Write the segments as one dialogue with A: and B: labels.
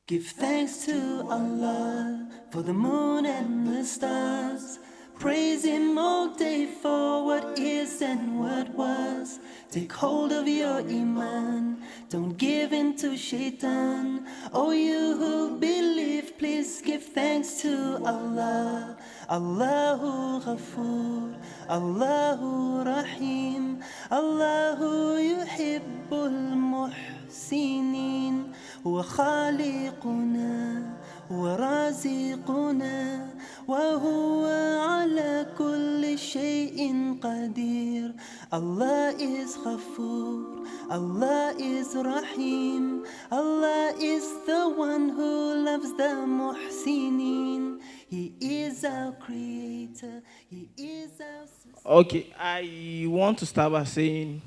A: Give thanks to Allah for the moon and the stars. Praise Him all day for what is and what was. Take hold of your Iman, don't give in to Shaitan. Oh, you who believe, please give thanks to Allah. Allahu Ghafoor, Allahu Rahim, Allahu Yuhibbul Muhsinin. هو خالقنا ورازقنا وهو على كل شيء قدير. Allah is Ghafoor, Allah is Rahim, Allah is the one who loves the Muhsinin. He is our creator, He is our sustainer.
B: Okay, I want to start by saying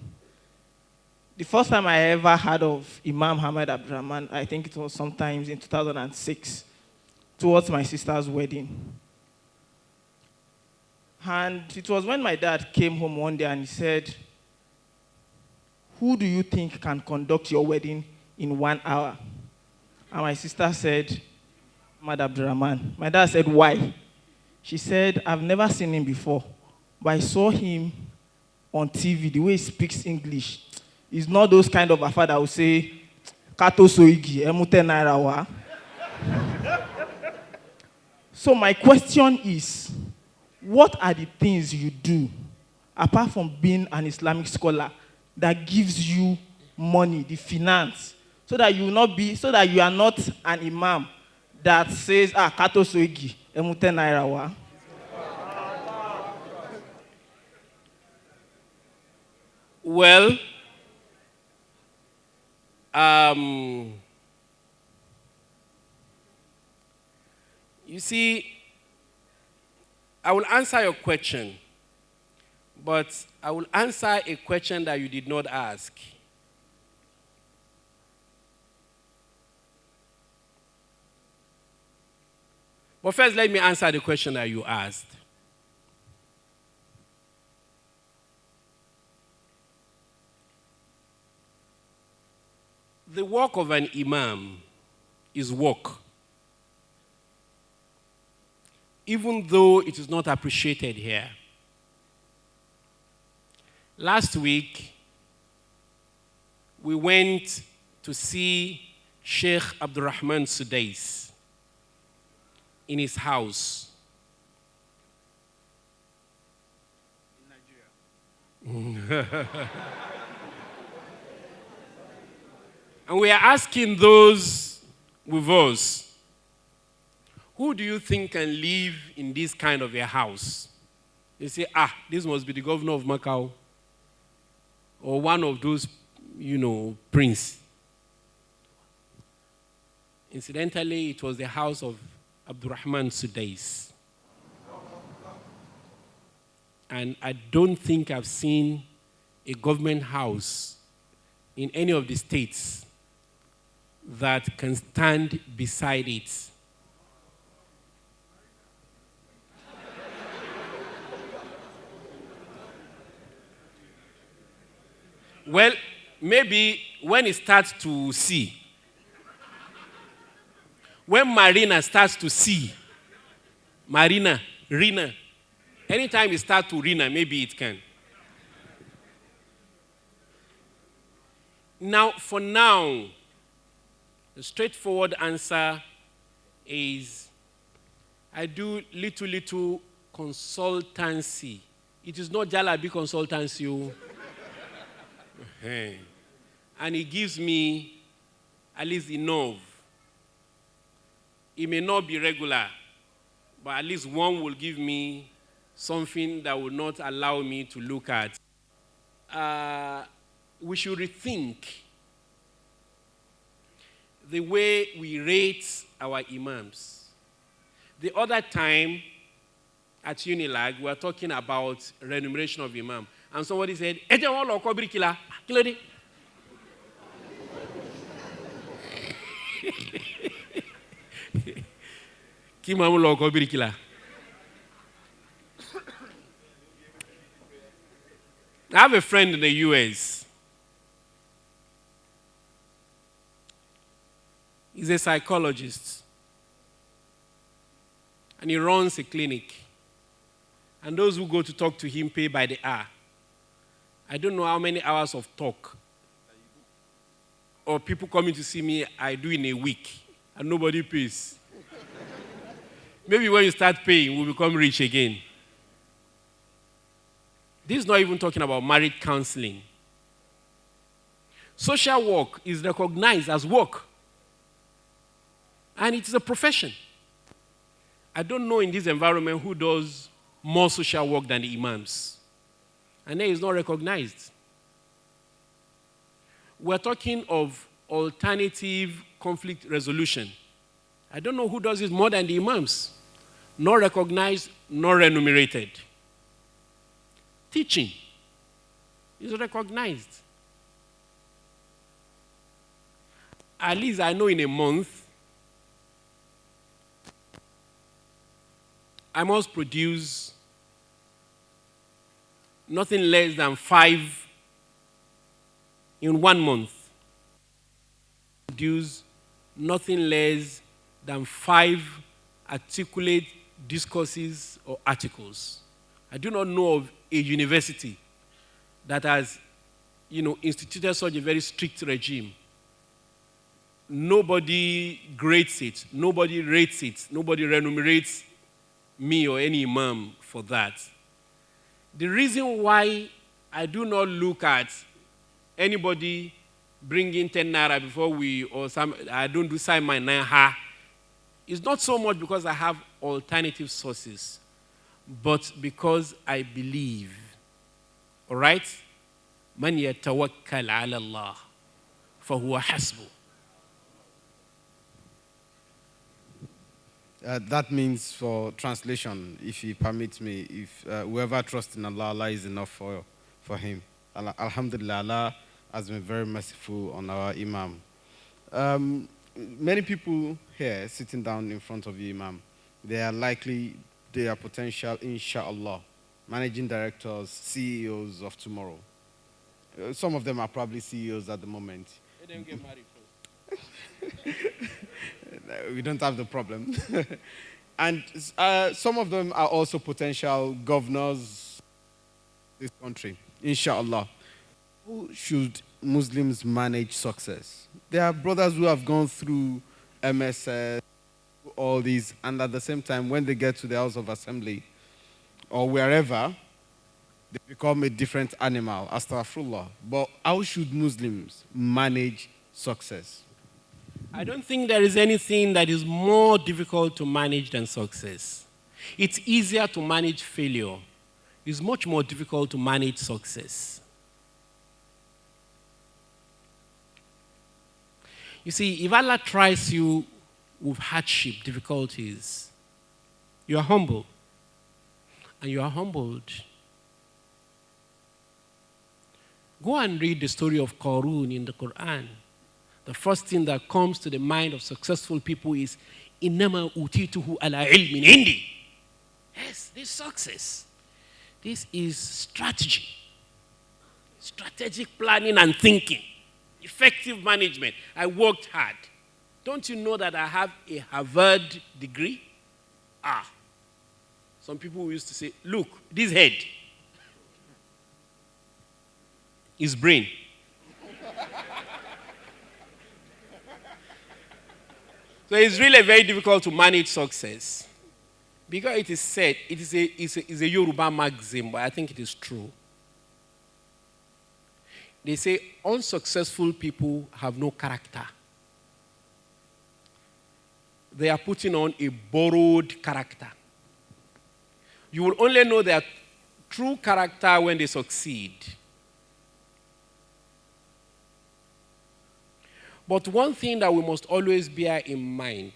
B: the first time I ever heard of Imam Hamad Abdurrahman, I think it was sometimes in 2006, towards my sister's wedding. And it was when my dad came home one day and he said, "Who do you think can conduct your wedding in 1 hour?" And my sister said, "Hamad Abdurrahman." My dad said, "Why?" She said, "I've never seen him before, but I saw him on TV, the way he speaks English. It's not those kind of afa that will say, Kato soigi, emute naira wa." So my question is, what are the things you do, apart from being an Islamic scholar, that gives you money, the finance, so that you are not an imam that says, Kato soigi, emute naira wa?
C: Well, you see, I will answer your question, but I will answer a question that you did not ask. But first, let me answer the question that you asked. The work of an imam is work, even though it is not appreciated here. Last week, we went to see Sheikh Abdul-Rahman Sudais in his house. In Nigeria. And we are asking those with us, who do you think can live in this kind of a house? They say, this must be the governor of Macau, or one of those, prince. Incidentally, it was the house of Abdul-Rahman Sudais. And I don't think I've seen a government house in any of the states that can stand beside it. Well, maybe when it starts to see, when Marina starts to see, Rina, anytime it starts to Rina, maybe it can. Now, for now, the straightforward answer is I do little consultancy. It is not Jalabi consultancy. And it gives me at least enough. It may not be regular, but at least one will give me something that will not allow me to look at. We should rethink the way we rate our imams. The other time at Unilag, we were talking about remuneration of imam. And somebody said, I have a friend in the US. He's a psychologist. And he runs a clinic. And those who go to talk to him pay by the hour. I don't know how many hours of talk or people coming to see me I do in a week, and nobody pays. Maybe when you start paying, we'll become rich again. This is not even talking about marriage counseling. Social work is recognized as work. And it is a profession. I don't know in this environment who does more social work than the imams. And then it's not recognized. We're talking of alternative conflict resolution. I don't know who does it more than the imams. Not recognized, not remunerated. Teaching is recognized. At least I know in a month, I must produce nothing less than 5 in 1 month. Produce nothing less than 5 articulate discourses or articles. I do not know of a university that has, instituted such a very strict regime. Nobody grades it, nobody rates it, nobody remunerates me or any imam for that. The reason why I do not look at anybody bringing 10 naira before I don't do sign my naira, is not so much because I have alternative sources, but because I believe. All right? Man yatawakkal ala Allah, fahuwa hasbu.
D: That means, for translation, if he permits me, if whoever trusts in Allah, Allah is enough for him. Alhamdulillah, Allah has been very merciful on our Imam. Many people here sitting down in front of you, Imam, they are potential, inshallah, managing directors, CEOs of tomorrow. Some of them are probably CEOs at the moment.
C: Let them get married first.
D: We don't have the problem. And some of them are also potential governors of this country, inshallah. How should Muslims manage success? There are brothers who have gone through MSS, all these, and at the same time, when they get to the House of Assembly or wherever, they become a different animal, astaghfirullah. But how should Muslims manage success?
C: I don't think there is anything that is more difficult to manage than success. It's easier to manage failure. It's much more difficult to manage success. You see, if Allah tries you with hardship, difficulties, you are humble. And you are humbled. Go and read the story of Qarun in the Quran. The first thing that comes to the mind of successful people is, إِنَّمَا أُوتِيتُهُ عَلَىٰ عِلْمٍ عِنْدِي. Yes, this success. This is strategy. Strategic planning and thinking. Effective management. I worked hard. Don't you know that I have a Harvard degree? Some people used to say, look, this head is brain. So it's really very difficult to manage success. Because it is said, it's a Yoruba maxim, but I think it is true. They say unsuccessful people have no character. They are putting on a borrowed character. You will only know their true character when they succeed. But one thing that we must always bear in mind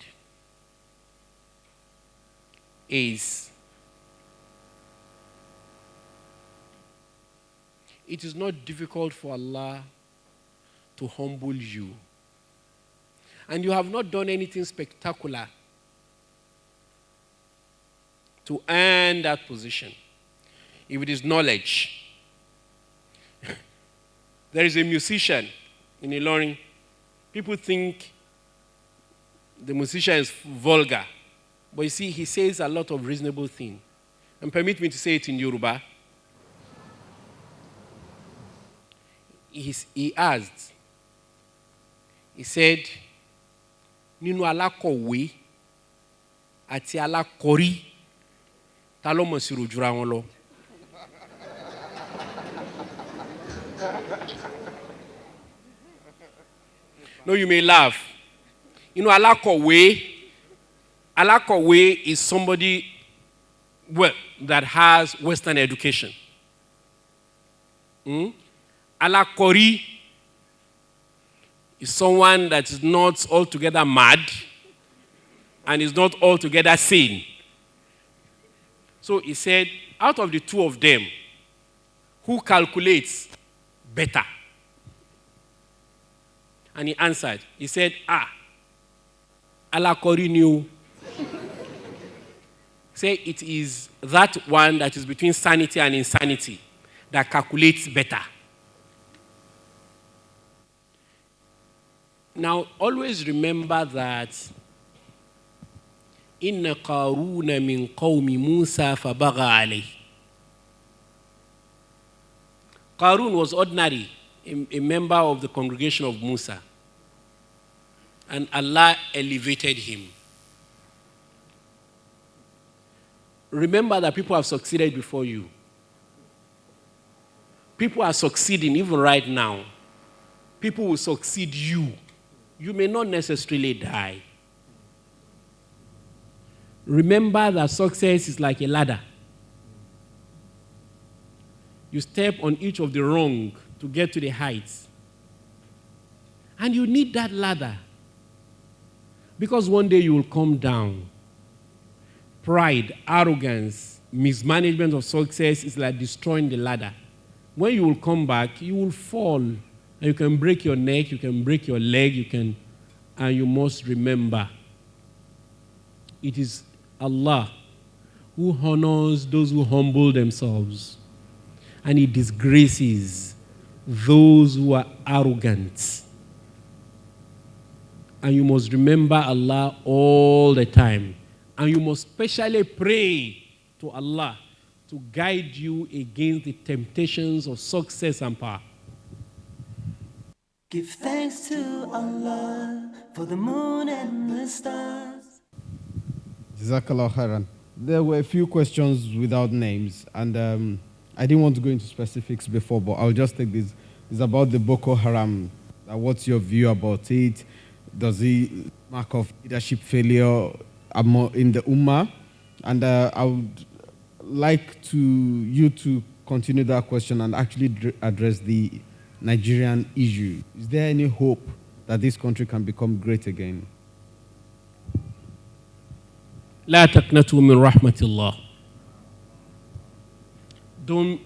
C: is it is not difficult for Allah to humble you. And you have not done anything spectacular to earn that position. If it is knowledge, there is a musician in Ilorin. People think The musician is vulgar. But you see, he says a lot of reasonable things. And permit me to say it in Yoruba. He asked, he said, Nínú alákọ̀wé àti alákọ̀rí, ta ló mọ̀ sí rojúra wọn lọ? No, you may laugh. You know, alákọ̀wé is somebody that has Western education. Alákọ̀rí is someone that is not altogether mad and is not altogether sane. So he said, out of the two of them, who calculates better? And he answered. He said, Alákọ̀rí ni o. Say it is that one that is between sanity and insanity that calculates better. Now, always remember that إن قارون من قوم موسى فبغى عليه. Qarun was ordinary, a member of the congregation of Musa. And Allah elevated him. Remember that people have succeeded before you. People are succeeding even right now. People will succeed you. You may not necessarily die. Remember that success is like a ladder. You step on each of the rung to get to the heights. And you need that ladder. Because one day you will come down. Pride, arrogance, mismanagement of success is like destroying the ladder. When you will come back, you will fall. And you can break your neck, you can break your leg, and you must remember, it is Allah who honors those who humble themselves. And He disgraces those who are arrogant. And you must remember Allah all the time. And you must specially pray to Allah to guide you against the temptations of success and power.
A: Give thanks to Allah for the moon and the stars.
D: Jazakallah khairan. There were a few questions without names, and I didn't want to go into specifics before, but I'll just take this. It's about the Boko Haram. What's your view about it? Does it mark of leadership failure in the Ummah? And I would like you to continue that question and actually address the Nigerian issue. Is there any hope that this country can become great again?
C: لا تقنطوا من رحمة الله. Don't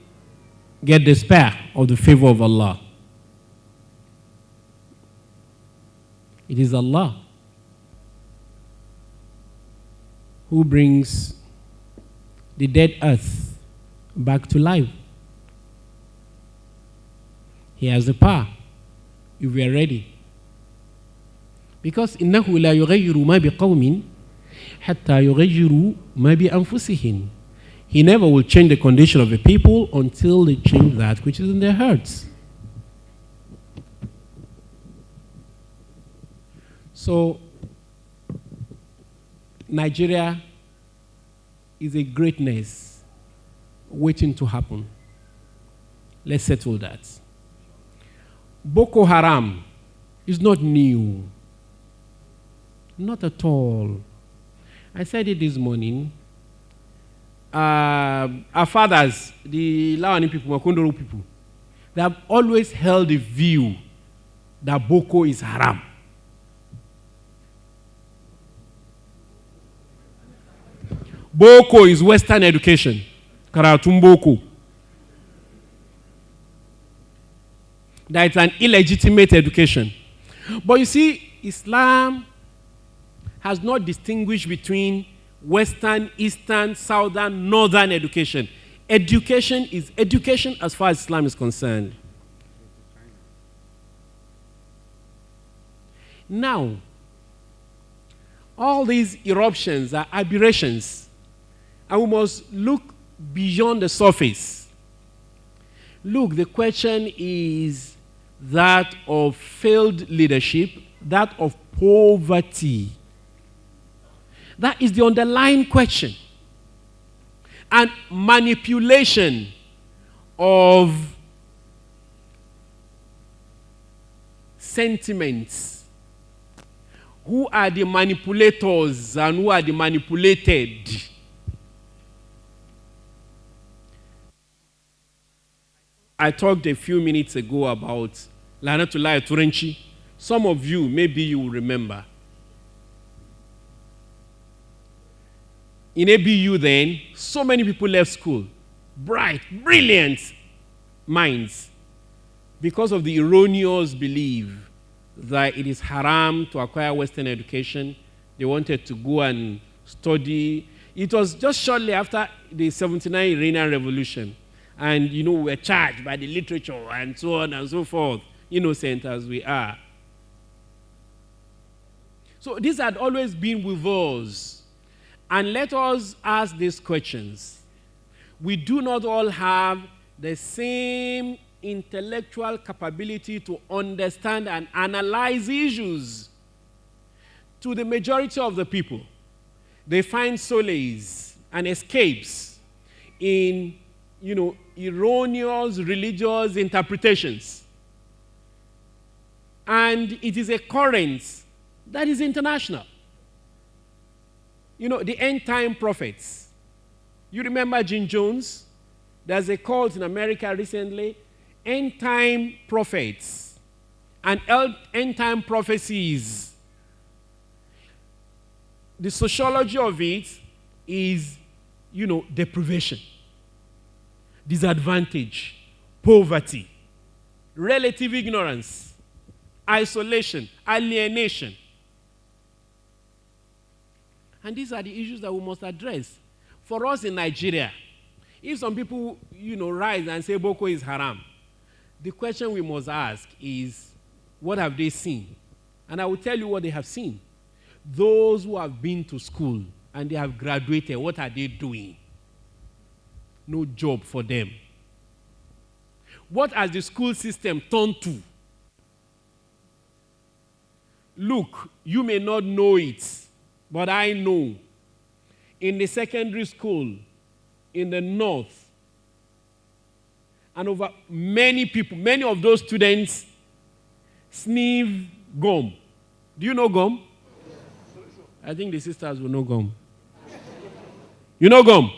C: get despair of the favor of Allah. It is Allah who brings the dead earth back to life. He has the power if we are ready. Because إنه لا يغير ما بقوم حتى يغيروا ما بأنفسهم. He never will change the condition of a people until they change that which is in their hearts. So, Nigeria is a greatness waiting to happen. Let's settle that. Boko Haram is not new. Not at all. I said it this morning. Our fathers, the Lawani people, Makondoro people, they have always held the view that Boko is haram. Boko is Western education. Karatum Boko. That it's an illegitimate education. But you see, Islam has not distinguished between Western, Eastern, Southern, Northern education. Education is education as far as Islam is concerned. Now, All these eruptions are aberrations. And we must look beyond the surface. Look, the question is that of failed leadership, that of poverty. That is the underlying question. And manipulation of sentiments. Who are the manipulators and who are the manipulated? I talked a few minutes ago about Lanatullah Turenchi. Some of you, maybe you will remember. In ABU then, so many people left school. Bright, brilliant minds. Because of the erroneous belief that it is haram to acquire Western education. They wanted to go and study. It was just shortly after the 79 Iranian Revolution. And, we were charged by the literature and so on and so forth, innocent as we are. So this had always been with us. And let us ask these questions. We do not all have the same intellectual capability to understand and analyze issues. To the majority of the people, they find solace and escapes in, erroneous religious interpretations. And it is a current that is international. The end time prophets. You remember Jim Jones? There's a cult in America recently, end time prophets and end time prophecies. The sociology of it is, deprivation, disadvantage, poverty, relative ignorance, isolation, alienation. And these are the issues that we must address. For us in Nigeria, if some people, rise and say Boko is haram, the question we must ask is, what have they seen? And I will tell you what they have seen. Those who have been to school and they have graduated, what are they doing? No job for them. What has the school system turned to? Look, you may not know it, but I know. In the secondary school in the north, and over many people, many of those students sniff gum. Do you know gum? I think the sisters will know gum. You know gum?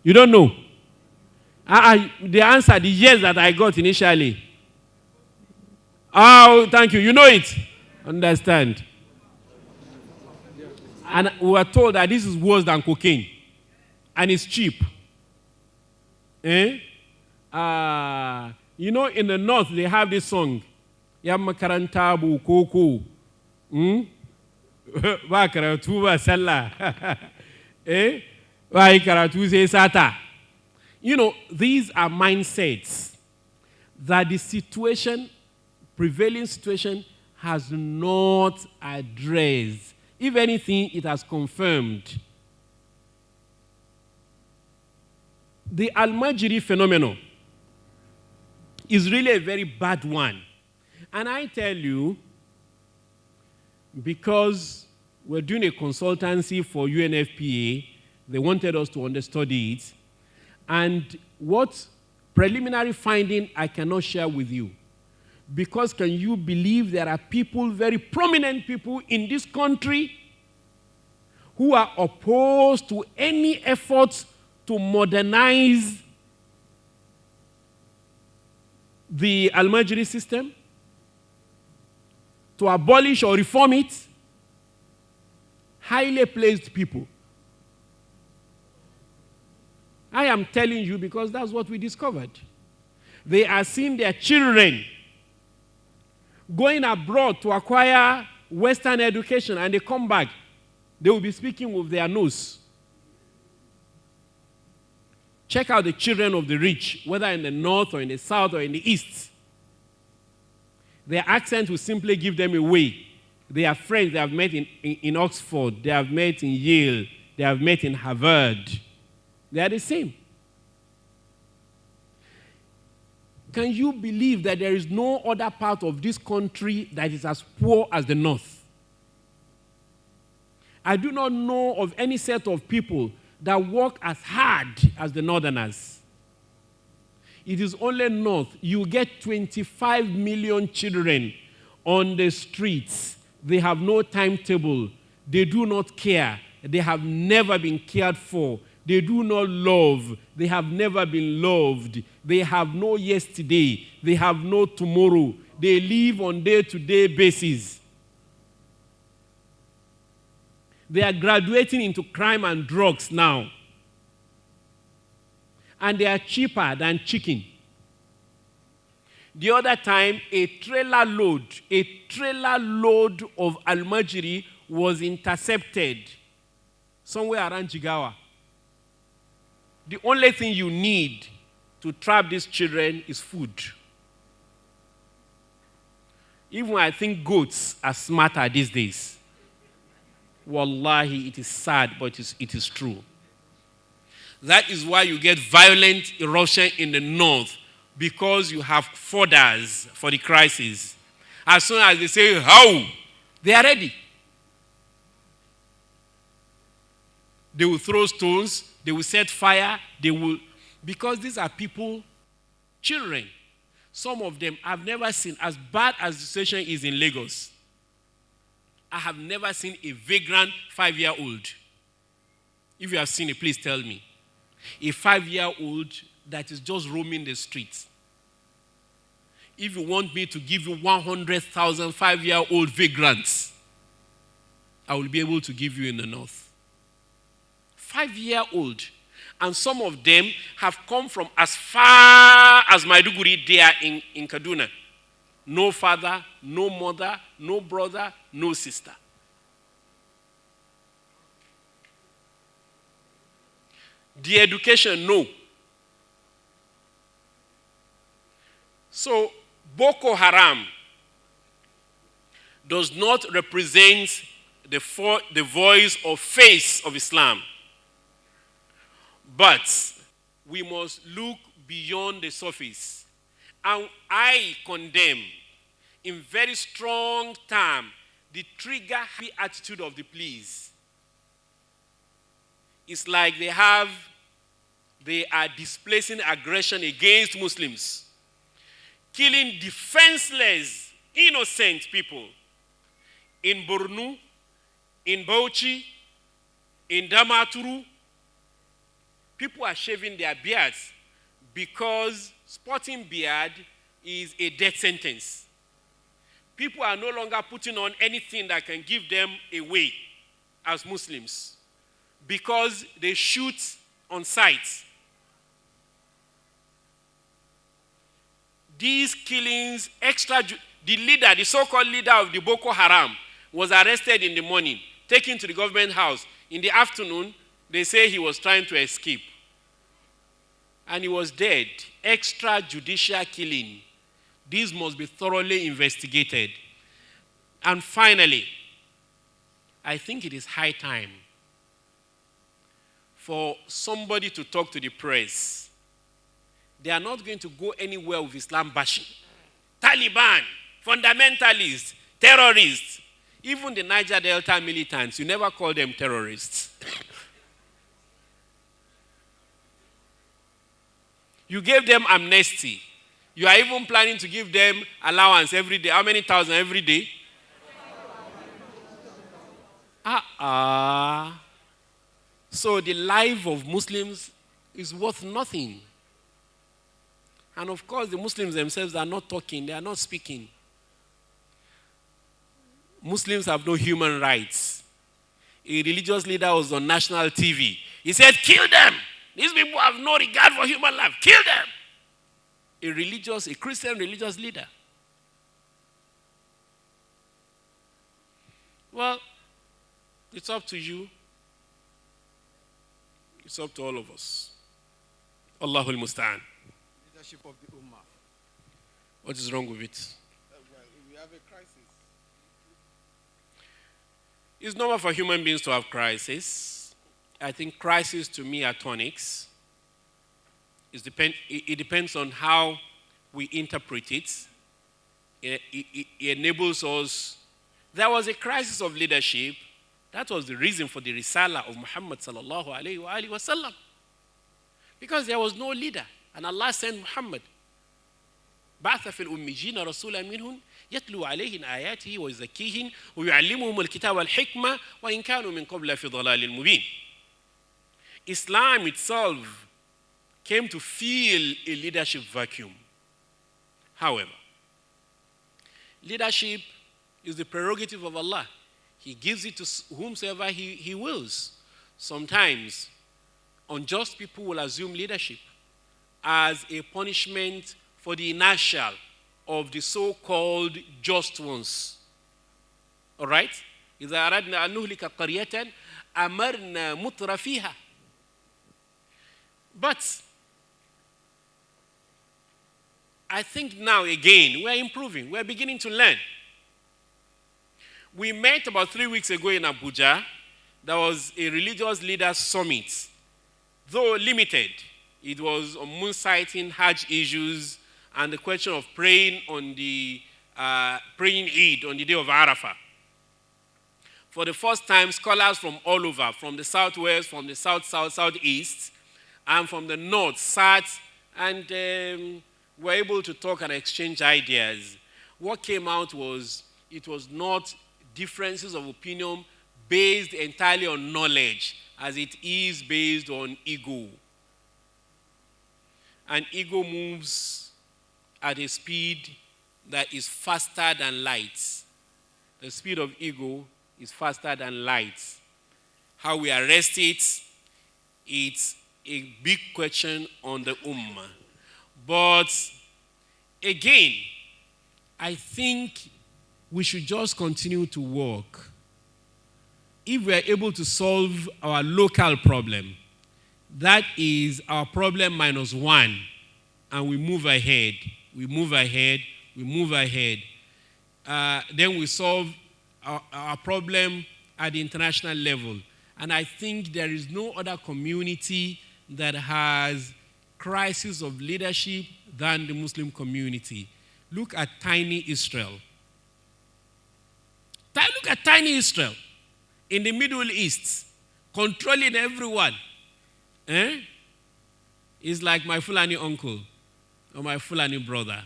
C: You don't know? The answer, the yes that I got initially. Oh, thank you. You know it. Understand. And we were told that this is worse than cocaine. And it's cheap. In the north, they have this song. Yamakaranta bu koko. Ba karatu ba sallah. Ba karatu sai sata. These are mindsets that the situation, prevailing situation, has not addressed. If anything, it has confirmed. The Al-Majiri phenomenon is really a very bad one. And I tell you, because we're doing a consultancy for UNFPA, they wanted us to understudy it. And what preliminary finding I cannot share with you. Because can you believe there are people, very prominent people in this country, who are opposed to any effort to modernize the Al-Majiri system, to abolish or reform it? Highly placed people. I am telling you because that's what we discovered. They are seeing their children going abroad to acquire Western education, and they come back. They will be speaking with their nose. Check out the children of the rich, whether in the north or in the south or in the east. Their accent will simply give them away They are friends. They have met in Oxford. They have met in Yale. They have met in Harvard. They are the same. Can you believe that there is no other part of this country that is as poor as the North? I do not know of any set of people that work as hard as the Northerners. It is only North. You get 25 million children on the streets. They have no timetable. They do not care. They have never been cared for. They do not love. They have never been loved. They have no yesterday. They have no tomorrow. They live on day-to-day basis. They are graduating into crime and drugs now. And they are cheaper than chicken. The other time, a trailer load of almajiri was intercepted somewhere around Jigawa. The only thing you need to trap these children is food. Even I think goats are smarter these days. Wallahi, it is sad, but it is true. That is why you get violent eruption in the north, because you have fodders for the crisis. As soon as they say, how? They are ready. They will throw stones, they will set fire, because these are people, children. Some of them I've never seen, as bad as the situation is in Lagos. I have never seen a vagrant 5-year-old. If you have seen it, please tell me. A 5-year-old that is just roaming the streets. If you want me to give you 100,000 5-year-old vagrants, I will be able to give you in the north. 5-year-old. And some of them have come from as far as Maiduguri. They are in Kaduna. No father, no mother, no brother, no sister. The education, no. So, Boko Haram does not represent the voice or face of Islam. But we must look beyond the surface. And I condemn, in very strong terms, the trigger-happy attitude of the police. It's like they are displacing aggression against Muslims, killing defenseless, innocent people in Borno, in Bauchi, in Damaturu. People are shaving their beards because sporting beard is a death sentence. People are no longer putting on anything that can give them away as Muslims because they shoot on sight. These killings, the so-called leader of the Boko Haram was arrested in the morning, taken to the government house. In the afternoon, they say he was trying to escape. And he was dead. Extrajudicial killing. These must be thoroughly investigated. And finally, I think it is high time for somebody to talk to the press. They are not going to go anywhere with Islam bashing. Taliban, fundamentalists, terrorists. Even the Niger Delta militants, you never call them terrorists. You gave them amnesty. You are even planning to give them allowance every day. How many thousand every day? So the life of Muslims is worth nothing. And of course, the Muslims themselves are not talking. They are not speaking. Muslims have no human rights. A religious leader was on national TV. He said, kill them. These people have no regard for human life. Kill them. A Christian religious leader. Well, it's up to you. It's up to all of us. Allahul Musta'an.
D: Leadership of the Ummah.
C: What is wrong with it?
D: Well, we have a crisis.
C: It's normal for human beings to have crises. I think crises to me are tonics. It depends on how we interpret it. It enables us. There was a crisis of leadership. That was the reason for the Risala of Muhammad sallallahu alayhi wa alihi wasallam. Because there was no leader. And Allah sent Muhammad. بعث في الأميين رسولا منهم يتلو عليهم آياته ويزكيهم ويعلمهم الكتاب والحكمة وإن كانوا من قبل في ضلال مبين. Islam itself came to fill a leadership vacuum. However, leadership is the prerogative of Allah. He gives it to whomsoever he wills. Sometimes, unjust people will assume leadership as a punishment for the inertia of the so-called just ones. All right? إذا أردنا أن نهلك قرية أمرنا متر فيها. But I think now again we're improving. We're beginning to learn. We met about 3 weeks ago in Abuja. There was a religious leaders summit, though limited. It was on moon sighting, Hajj issues, and the question of praying on the praying Eid on the day of Arafah. For the first time, scholars from all over, from the southwest, from the southeast, and from the north sat and were able to talk and exchange ideas. What came out was it was not differences of opinion based entirely on knowledge, as it is based on ego. And ego moves at a speed that is faster than light. The speed of ego is faster than light. How we arrest it, it's a big question on the ummah. But again, I think we should just continue to work. If we are able to solve our local problem, that is our problem minus one, and we move ahead, we move ahead, we move ahead. Then we solve our problem at the international level. And I think there is no other community that has crisis of leadership than the Muslim community. Look at tiny Israel. Look at tiny Israel in the Middle East, controlling everyone. It's like my Fulani uncle or my Fulani brother.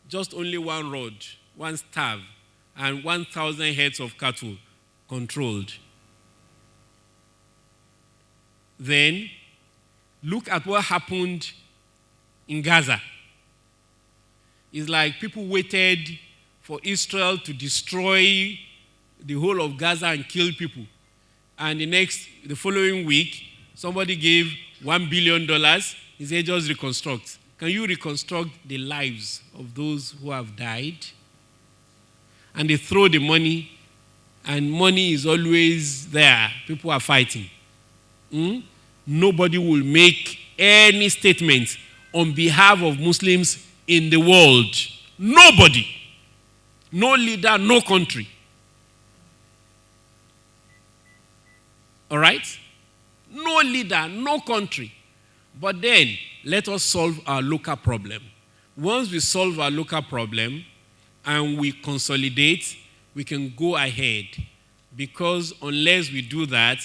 C: Just only one road, one staff, and 1,000 heads of cattle controlled. Then, look at what happened in Gaza. It's like people waited for Israel to destroy the whole of Gaza and kill people. And the following week, somebody gave $1 billion. He said, just reconstruct. Can you reconstruct the lives of those who have died? And they throw the money, and money is always there. People are fighting. Nobody will make any statement on behalf of Muslims in the world. Nobody. No leader, no country. All right? No leader, no country. But then, let us solve our local problem. Once we solve our local problem and we consolidate, we can go ahead. Because unless we do that,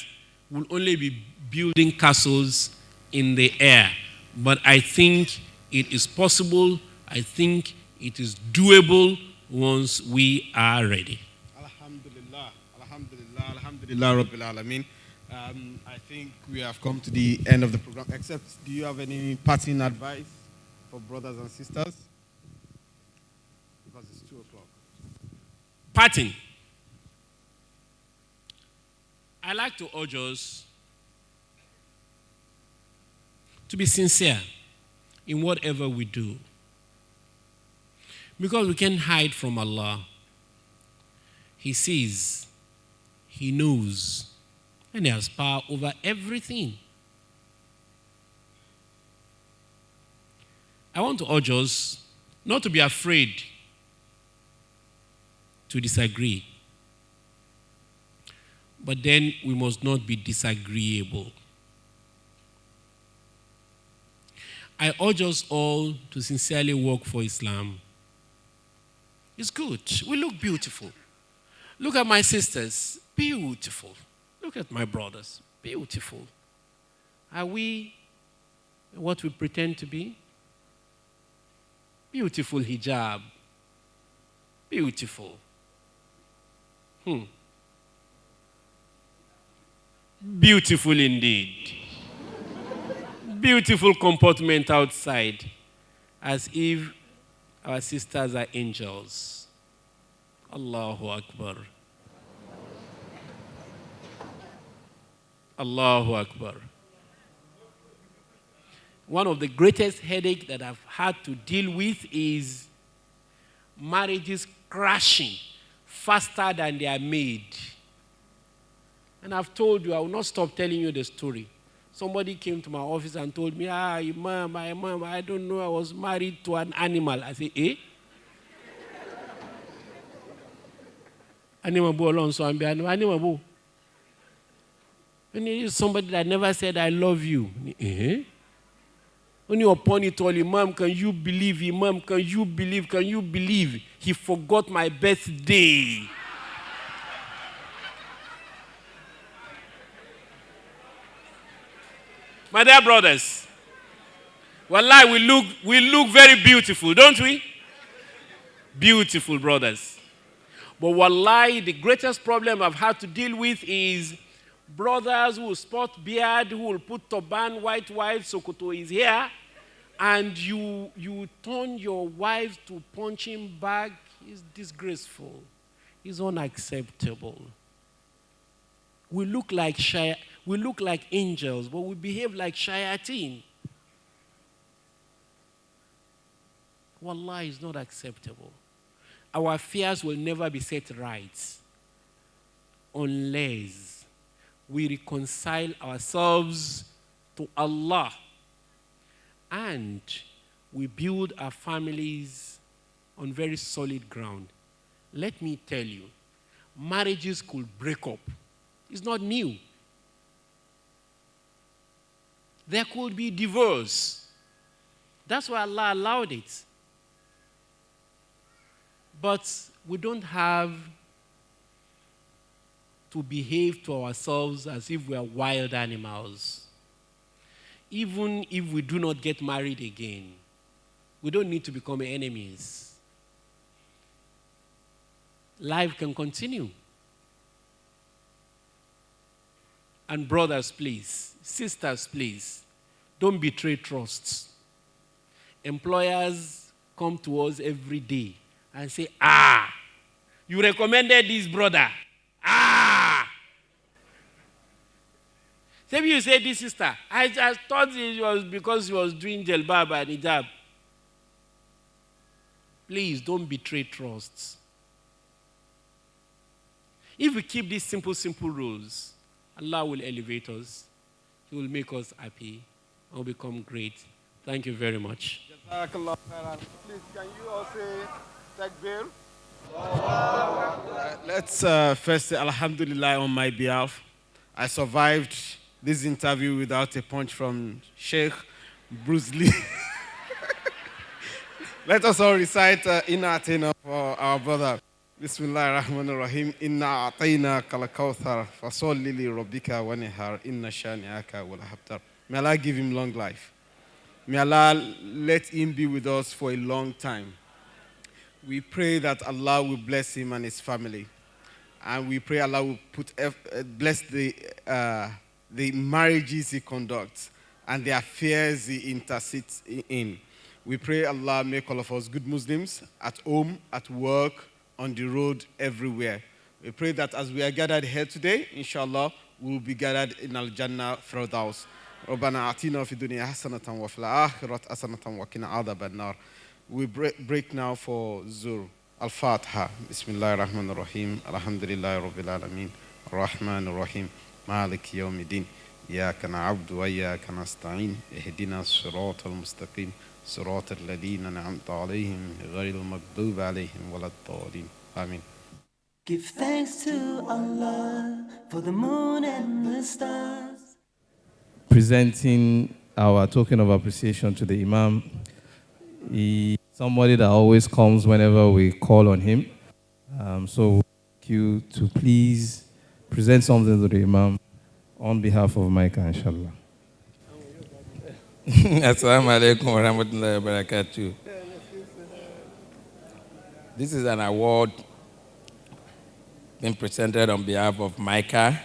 C: we'll only be building castles in the air. But I think it is possible. I think it is doable once we are ready.
D: Alhamdulillah, alhamdulillah, alhamdulillah, Rabbil Alameen. I think we have come to the end of the program. Except, do you have any parting advice for brothers and sisters? Because it's 2 o'clock.
C: Parting. I like to urge us to be sincere in whatever we do. Because we can't hide from Allah. He sees, He knows, and He has power over everything. I want to urge us not to be afraid to disagree. But then we must not be disagreeable. I urge us all to sincerely work for Islam. It's good. We look beautiful. Look at my sisters. Beautiful. Look at my brothers. Beautiful. Are we what we pretend to be? Beautiful hijab. Beautiful. Beautiful indeed. Beautiful comportment outside, as if our sisters are angels. Allahu Akbar. Allahu Akbar. One of the greatest headaches that I've had to deal with is marriages crashing faster than they are made. And I've told you, I will not stop telling you the story. Somebody came to my office and told me, Imam, I don't know, I was married to an animal. I said, eh? Animal bo alone, so I'm animal bo. And somebody that never said, I love you. Eh? Only upon it all, Imam, can you believe? Imam, can you believe? Can you believe? He forgot my birthday. My dear brothers, wallahi, we look very beautiful, don't we? Beautiful brothers. But wallahi, the greatest problem I've had to deal with is brothers who will sport beard, who will put turban, white, sokoto is here, and you turn your wife to punching bag. It's disgraceful. It's unacceptable. We look like angels, but we behave like shayateen. Wallahi, is not acceptable. Our affairs will never be set right unless we reconcile ourselves to Allah and we build our families on very solid ground. Let me tell you, marriages could break up. It's not new. There could be divorce. That's why Allah allowed it. But we don't have to behave to ourselves as if we are wild animals. Even if we do not get married again, we don't need to become enemies. Life can continue. And brothers, please, sisters, please, don't betray trusts. Employers come to us every day and say, you recommended this brother. Maybe you say, this sister, I just thought it was because he was doing jelbab and hijab. Please, don't betray trusts. If we keep these simple rules, Allah will elevate us. He will make us happy and will become great. Thank you very much.
D: Please, can you all say takbir? Let's first say Alhamdulillah on my behalf. I survived this interview without a punch from Sheikh Bruce Lee. Let us all recite Inna Atayna for our brother. Bismillah ar-Rahman ar-Rahim. Inna Atayna kalakawthar fasolli li rabbika wanihar inna shani'aka wal habtar. May Allah give him long life. May Allah let him be with us for a long time. We pray that Allah will bless him and his family. And we pray Allah will bless the marriages he conducts and the affairs he intercedes in. We pray Allah make all of us good Muslims at home, at work, on the road, everywhere. We pray that as we are gathered here today, inshallah, we will be gathered in Al-Jannah Firdaus. ربنا آتنا في الدنيا حسنة وفي الآخرة حسنة وقنا عذاب النار. We break now for Zur. Al-Fatiha. Bismillahir Rahmanir Rahim. Alhamdulillahi Rabbil Alamin. Ar-Rahmanir Rahim. Malik Yawmiddin. إياك نعبد وإياك نستعين اهدنا الصراط المستقيم صراط الذين أنعمت عليهم غير المغضوب عليهم ولا الضالين آمين
A: Give thanks to Allah for the moon and the stars.
E: Presenting our token of appreciation to the Imam. He's somebody that always comes whenever we call on him. So, ask you to please present something to the Imam on behalf of Mica, inshallah.
F: Assalamu alaikum wa rahmatullahi wa barakatuh. This is an award being presented on behalf of Mica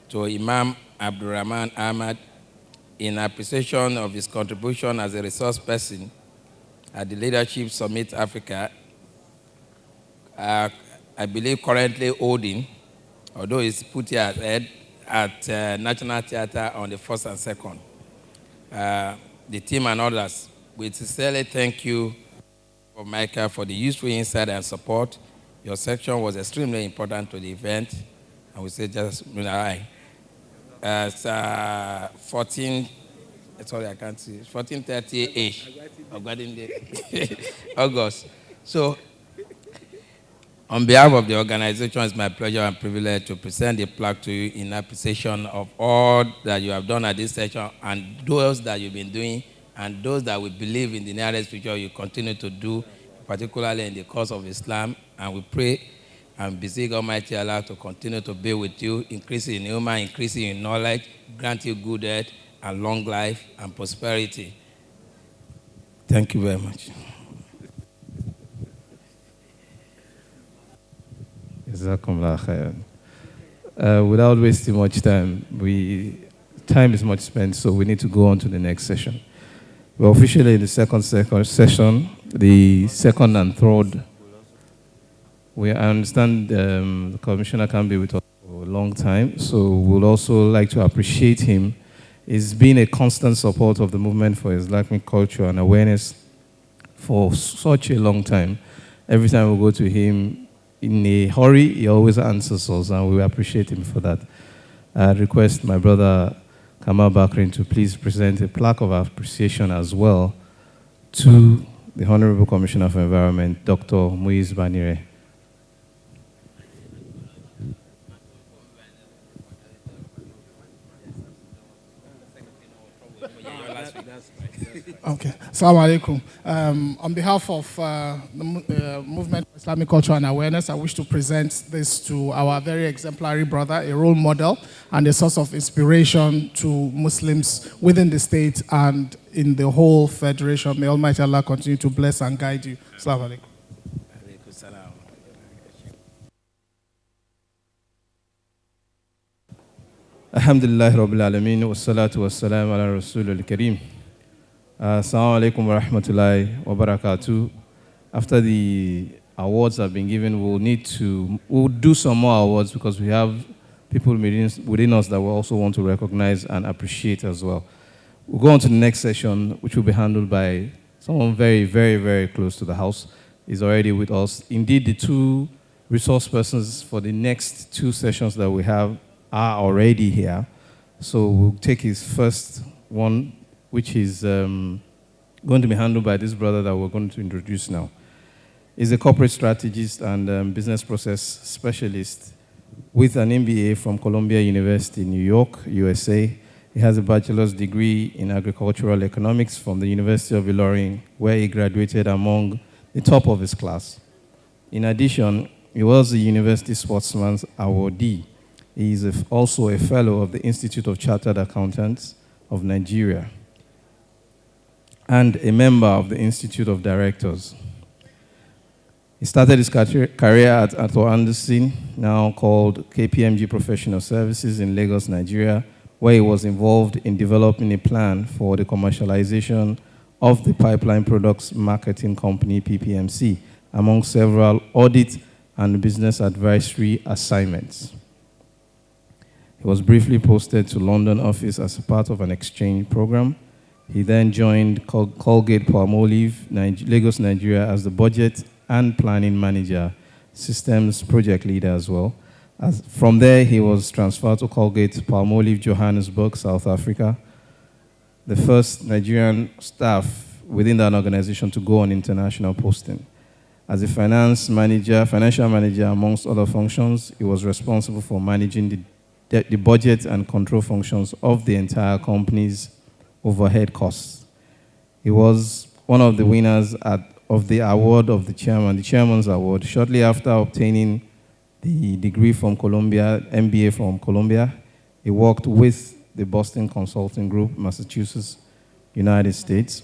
F: to Imam Abdurrahman Ahmad in appreciation of his contribution as a resource person at the Leadership Summit Africa, I believe currently holding, although it's put here as head, at National Theatre on the 1st and 2nd. The team and others, we sincerely thank you for Mica for the useful insight and support. Your section was extremely important to the event, and we say just it's 14. Sorry, I can't see. 14:30-ish August. So, on behalf of the organization, it's my pleasure and privilege to present a plaque to you in appreciation of all that you have done at this session and those that you've been doing and those that we believe in the nearest future you continue to do, particularly in the cause of Islam. And we pray and beseech Almighty Allah to continue to be with you, increasing in human, increasing in knowledge, grant you good health and long life and prosperity. Thank you very much.
E: Without wasting much time, time is much spent, so we need to go on to the next session. We're officially in the second session, the second and third. I understand the commissioner can't be with us for a long time, so we'd also like to appreciate him. He's been a constant support of the movement for Islamic culture and awareness for such a long time. Every time we go to him in a hurry, he always answers us, and we appreciate him for that. I request my brother Kamal Bakrin to please present a plaque of appreciation as well to the Honorable Commissioner for Environment, Dr. Muiz Banire.
G: Okay. Assalamu alaikum. On behalf of the Movement for Islamic Culture and Awareness, I wish to present this to our very exemplary brother, a role model and a source of inspiration to Muslims within the state and in the whole federation. May Almighty Allah continue to bless and guide you. Assalamu alaikum.
E: Alhamdulillah Rabbil Alameen wa salatu wa salam ala Rasulul Kareem. Assalamu alaikum wa rahmatullahi wa barakatuh. After the awards have been given, we'll do some more awards because we have people within us that we also want to recognize and appreciate as well. We'll go on to the next session, which will be handled by someone very, very, very close to the house. He's already with us. Indeed, the two resource persons for the next two sessions that we have are already here. So we'll take his first one, which is going to be handled by this brother that we're going to introduce now. He's a corporate strategist and business process specialist with an MBA from Columbia University, New York, USA. He has a bachelor's degree in agricultural economics from the University of Ilorin, where he graduated among the top of his class. In addition, he was the University Sportsman's Awardee. He is also a fellow of the Institute of Chartered Accountants of Nigeria and a member of the Institute of Directors. He started his career at Arthur Anderson, now called KPMG Professional Services in Lagos, Nigeria, where he was involved in developing a plan for the commercialization of the pipeline products marketing company, PPMC, among several audit and business advisory assignments. He was briefly posted to London office as a part of an exchange program. He then joined Colgate-Palmolive, Lagos, Nigeria, as the budget and planning manager, systems project leader as well. From there, he was transferred to Colgate-Palmolive, Johannesburg, South Africa, the first Nigerian staff within that organization to go on international posting. As a financial manager, amongst other functions, he was responsible for managing the budget and control functions of the entire company's overhead costs. He was one of the winners of the award of the Chairman's Award, shortly after obtaining the degree from Columbia, MBA from Columbia. He worked with the Boston Consulting Group, Massachusetts, United States.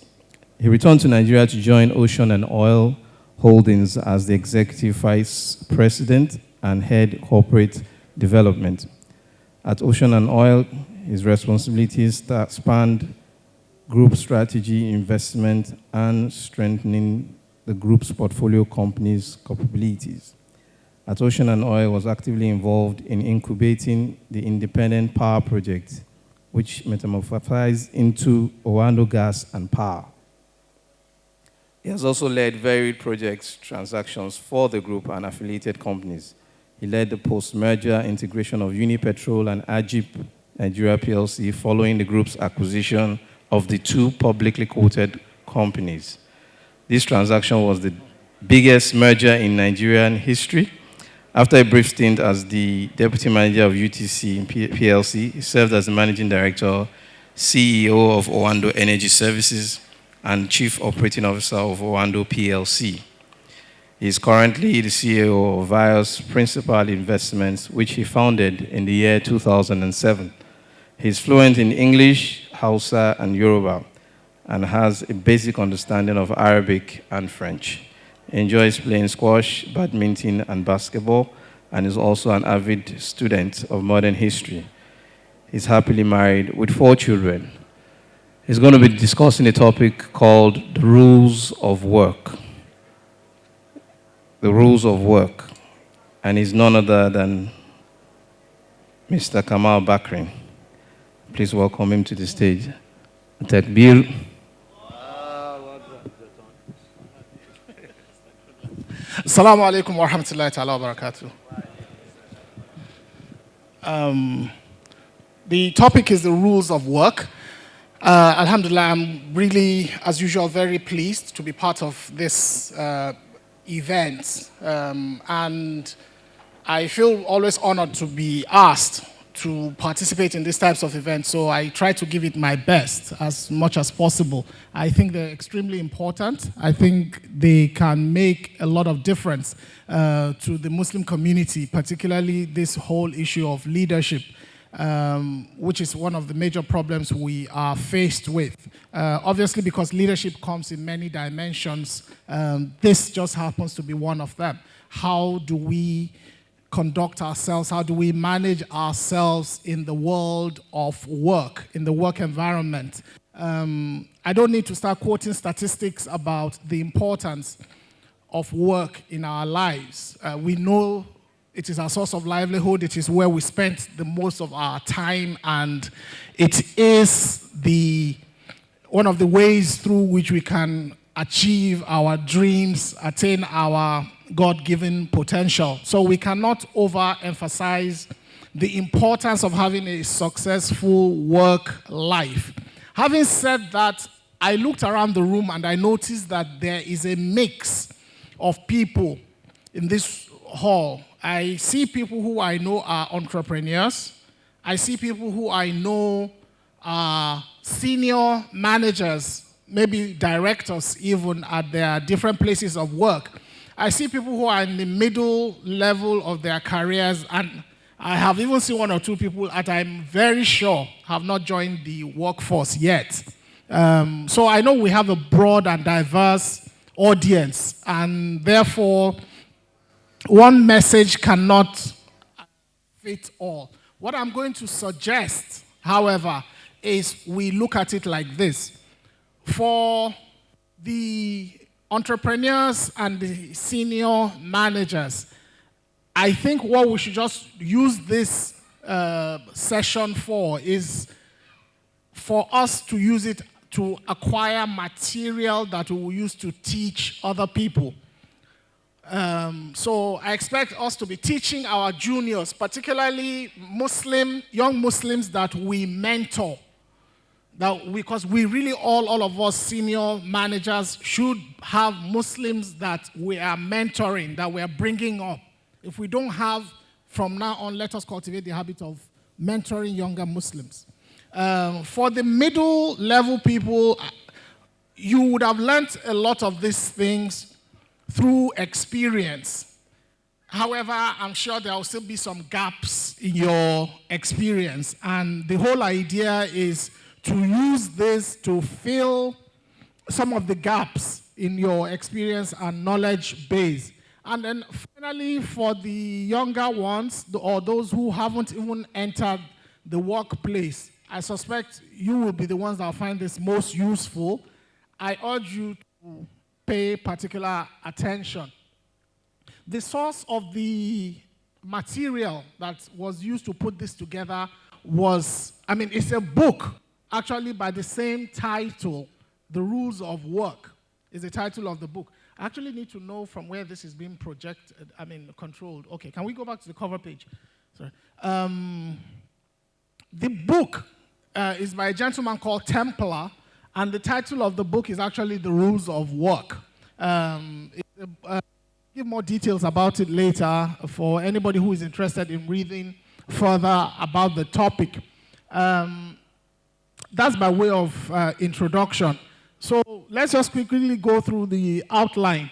E: He returned to Nigeria to join Ocean and Oil Holdings as the Executive Vice President and Head Corporate Development. At Ocean and Oil, his responsibilities spanned group strategy, investment, and strengthening the group's portfolio companies' capabilities. At Ocean and Oil, was actively involved in incubating the independent power project, which metamorphosed into Owando Gas and Power. He has also led varied projects, transactions for the group and affiliated companies. He led the post-merger integration of Unipetrol and Ajip Nigeria PLC following the group's acquisition of the two publicly quoted companies. This transaction was the biggest merger in Nigerian history. After a brief stint as the deputy manager of UTC PLC, he served as the managing director, CEO of Owando Energy Services, and chief operating officer of Owando PLC. He is currently the CEO of Vios Principal Investments, which he founded in the year 2007. He is fluent in English, Hausa, and Yoruba, and has a basic understanding of Arabic and French. He enjoys playing squash, badminton, and basketball, and is also an avid student of modern history. He's happily married with 4 children. He's going to be discussing a topic called the rules of work. The rules of work. And he's none other than Mr. Kamal Bakrin. Please welcome him to the stage. Takbir.
G: Assalamu alaikum wa rahmatullahi ta'ala wa barakatuh. The topic is the rules of work. Alhamdulillah, I'm really, as usual, very pleased to be part of this event. And I feel always honored to be asked to participate in these types of events, so I try to give it my best as much as possible. I think they're extremely important. I think they can make a lot of difference to the Muslim community, particularly this whole issue of leadership, which is one of the major problems we are faced with. Obviously, because leadership comes in many dimensions, this just happens to be one of them. How do we conduct ourselves? How do we manage ourselves in the world of work, in the work environment? I don't need to start quoting statistics about the importance of work in our lives. We know it is our source of livelihood. It is where we spend the most of our time, and it is one of the ways through which we can achieve our dreams, attain our God-given potential. So we cannot overemphasize the importance of having a successful work life. Having said that, I looked around the room and I noticed that there is a mix of people in this hall. I see people who I know are entrepreneurs. I see people who I know are senior managers, maybe directors even at their different places of work. I see people who are in the middle level of their careers, and I have even seen 1 or 2 people that I'm very sure have not joined the workforce yet. So I know we have a broad and diverse audience, and therefore one message cannot fit all. What I'm going to suggest, however, is we look at it like this. For the entrepreneurs and the senior managers, I think what we should just use this session for is for us to use it to acquire material that we will use to teach other people. So I expect us to be teaching our juniors, particularly young Muslims that we mentor, that because we really all of us senior managers should have Muslims that we are mentoring, that we are bringing up. If we don't have, from now on, let us cultivate the habit of mentoring younger Muslims. For the middle level people, you would have learned a lot of these things through experience. However, I'm sure there will still be some gaps in your experience. And the whole idea is to use this to fill some of the gaps in your experience and knowledge base. And then finally, for the younger ones, or those who haven't even entered the workplace, I suspect you will be the ones that will find this most useful. I urge you to pay particular attention. The source of the material that was used to put this together was, it's a book, actually by the same title, The Rules of Work is the title of the book. I actually need to know from where this is being controlled. Okay, can we go back to the cover page? Sorry. The book is by a gentleman called Templar, and the title of the book is actually The Rules of Work. Give more details about it later for anybody who is interested in reading further about the topic. That's by way of introduction. So let's just quickly go through the outline.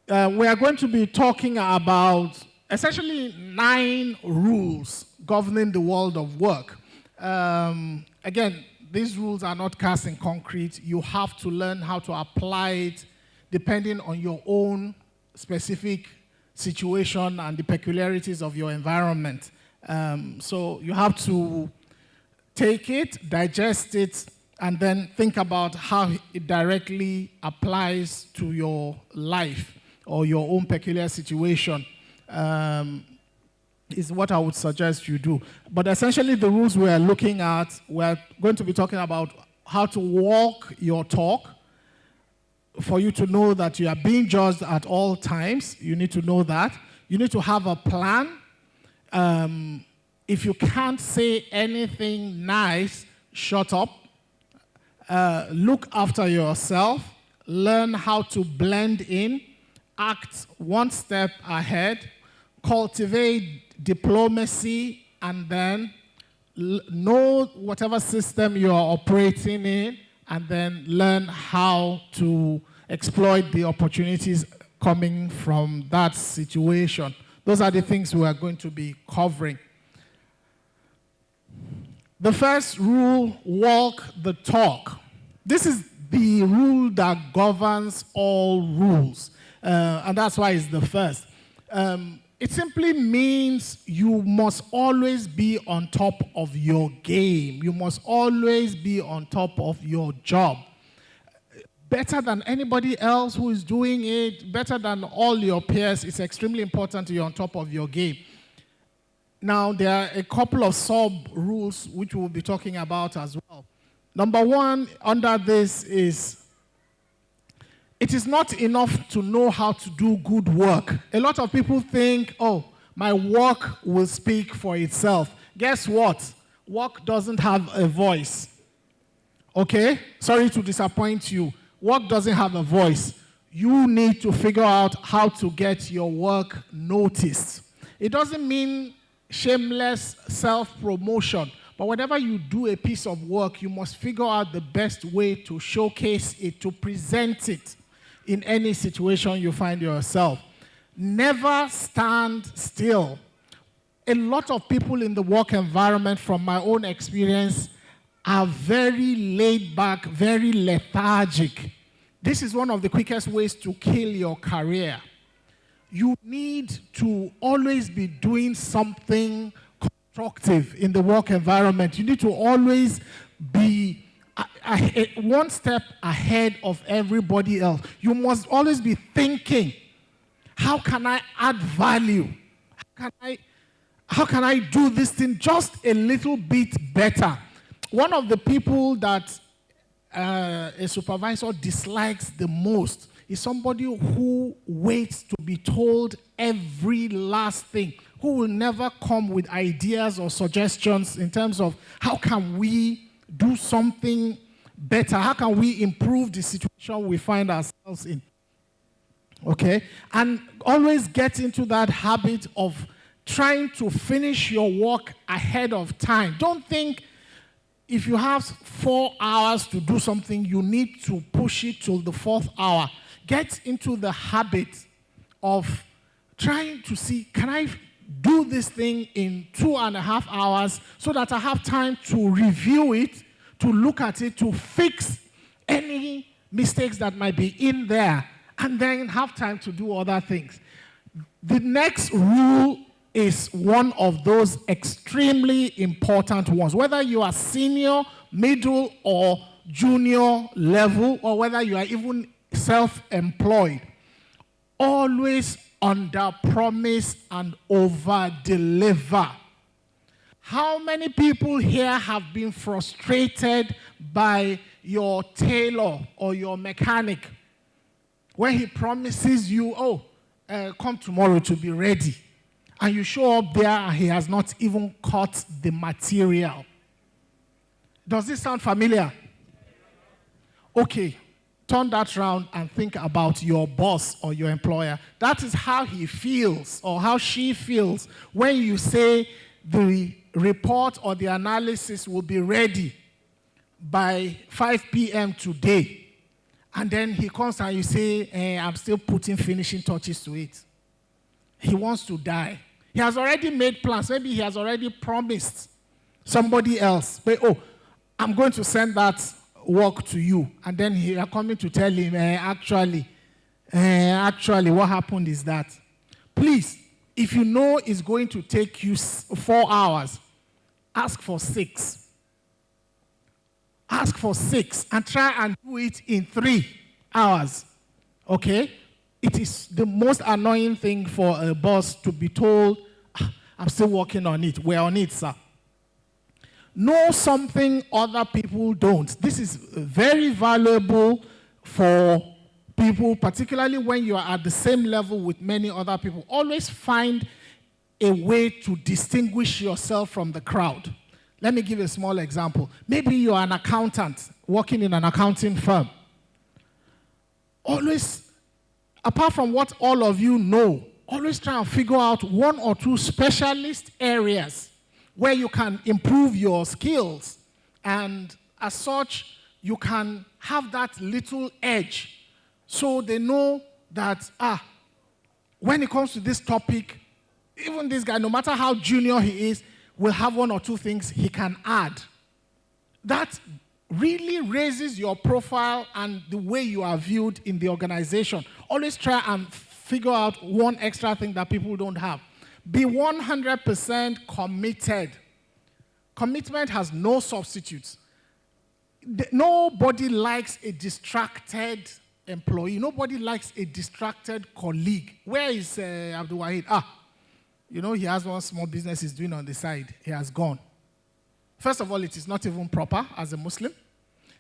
G: We are going to be talking about essentially 9 rules governing the world of work. Again, these rules are not cast in concrete. You have to learn how to apply it depending on your own specific situation and the peculiarities of your environment. So you have to take it, digest it, and then think about how it directly applies to your life or your own peculiar situation. Is what I would suggest you do. But essentially the rules we're looking at, we're going to be talking about how to walk your talk. For you to know that you are being judged at all times, you need to know that. You need to have a plan. If you can't say anything nice, shut up. Look after yourself. Learn how to blend in. Act one step ahead. Cultivate diplomacy, and then know whatever system you are operating in, and then learn how to exploit the opportunities coming from that situation. Those are the things we are going to be covering. The first rule, walk the talk. This is the rule that governs all rules, and that's why it's the first. It simply means you must always be on top of your game. You must always be on top of your job. Better than anybody else who is doing it, better than all your peers, it's extremely important to be on top of your game. Now, there are a couple of sub-rules which we'll be talking about as well. Number one under this is, it is not enough to know how to do good work. A lot of people think, oh, my work will speak for itself. Guess what? Work doesn't have a voice. Okay? Sorry to disappoint you. Work doesn't have a voice. You need to figure out how to get your work noticed. It doesn't mean shameless self-promotion, but whenever you do a piece of work, you must figure out the best way to showcase it, to present it in any situation you find yourself. Never stand still. A lot of people in the work environment, from my own experience, are very laid back, very lethargic. This is one of the quickest ways to kill your career. You need to always be doing something constructive in the work environment. You need to always be one step ahead of everybody else. You must always be thinking, how can I add value? How can I do this thing just a little bit better? One of the people that a supervisor dislikes the most is somebody who waits to be told every last thing, who will never come with ideas or suggestions in terms of how can we do something better? How can we improve the situation we find ourselves in? Okay? And always get into that habit of trying to finish your work ahead of time. Don't think if you have 4 hours to do something, you need to push it till the 4th hour. Get into the habit of trying to see, can I do this thing in 2.5 hours so that I have time to review it, to look at it, to fix any mistakes that might be in there, and then have time to do other things. The next rule is one of those extremely important ones. Whether you are senior, middle, or junior level, or whether you are even self-employed, always under-promise and over-deliver. How many people here have been frustrated by your tailor or your mechanic when he promises you, come tomorrow to be ready, and you show up there and he has not even cut the material? Does this sound familiar? Okay, turn that around and think about your boss or your employer. That is how he feels or how she feels when you say the report or the analysis will be ready by 5 p.m. today. And then he comes and you say, I'm still putting finishing touches to it. He wants to die. He has already made plans. Maybe he has already promised somebody else, but, I'm going to send that work to you. And then you are coming to tell him, actually, what happened is that. Please, if you know it's going to take you 4 hours, ask for 6. Ask for 6 and try and do it in 3 hours. Okay? It is the most annoying thing for a boss to be told, I'm still working on it. We're on it, sir. Know something other people don't. This is very valuable for people, particularly when you are at the same level with many other people. Always find a way to distinguish yourself from the crowd. Let me give a small example. Maybe you are an accountant working in an accounting firm. Always, apart from what all of you know, always try and figure out 1 or 2 specialist areas where you can improve your skills. And as such, you can have that little edge. So they know that, when it comes to this topic, even this guy, no matter how junior he is, will have 1 or 2 things he can add. That really raises your profile and the way you are viewed in the organization. Always try and figure out 1 extra thing that people don't have. Be 100% committed. Commitment has no substitutes. Nobody likes a distracted employee. Nobody likes a distracted colleague. Where is Abdul-Wahid? He has 1 small business he's doing on the side. He has gone. First of all, it is not even proper as a Muslim.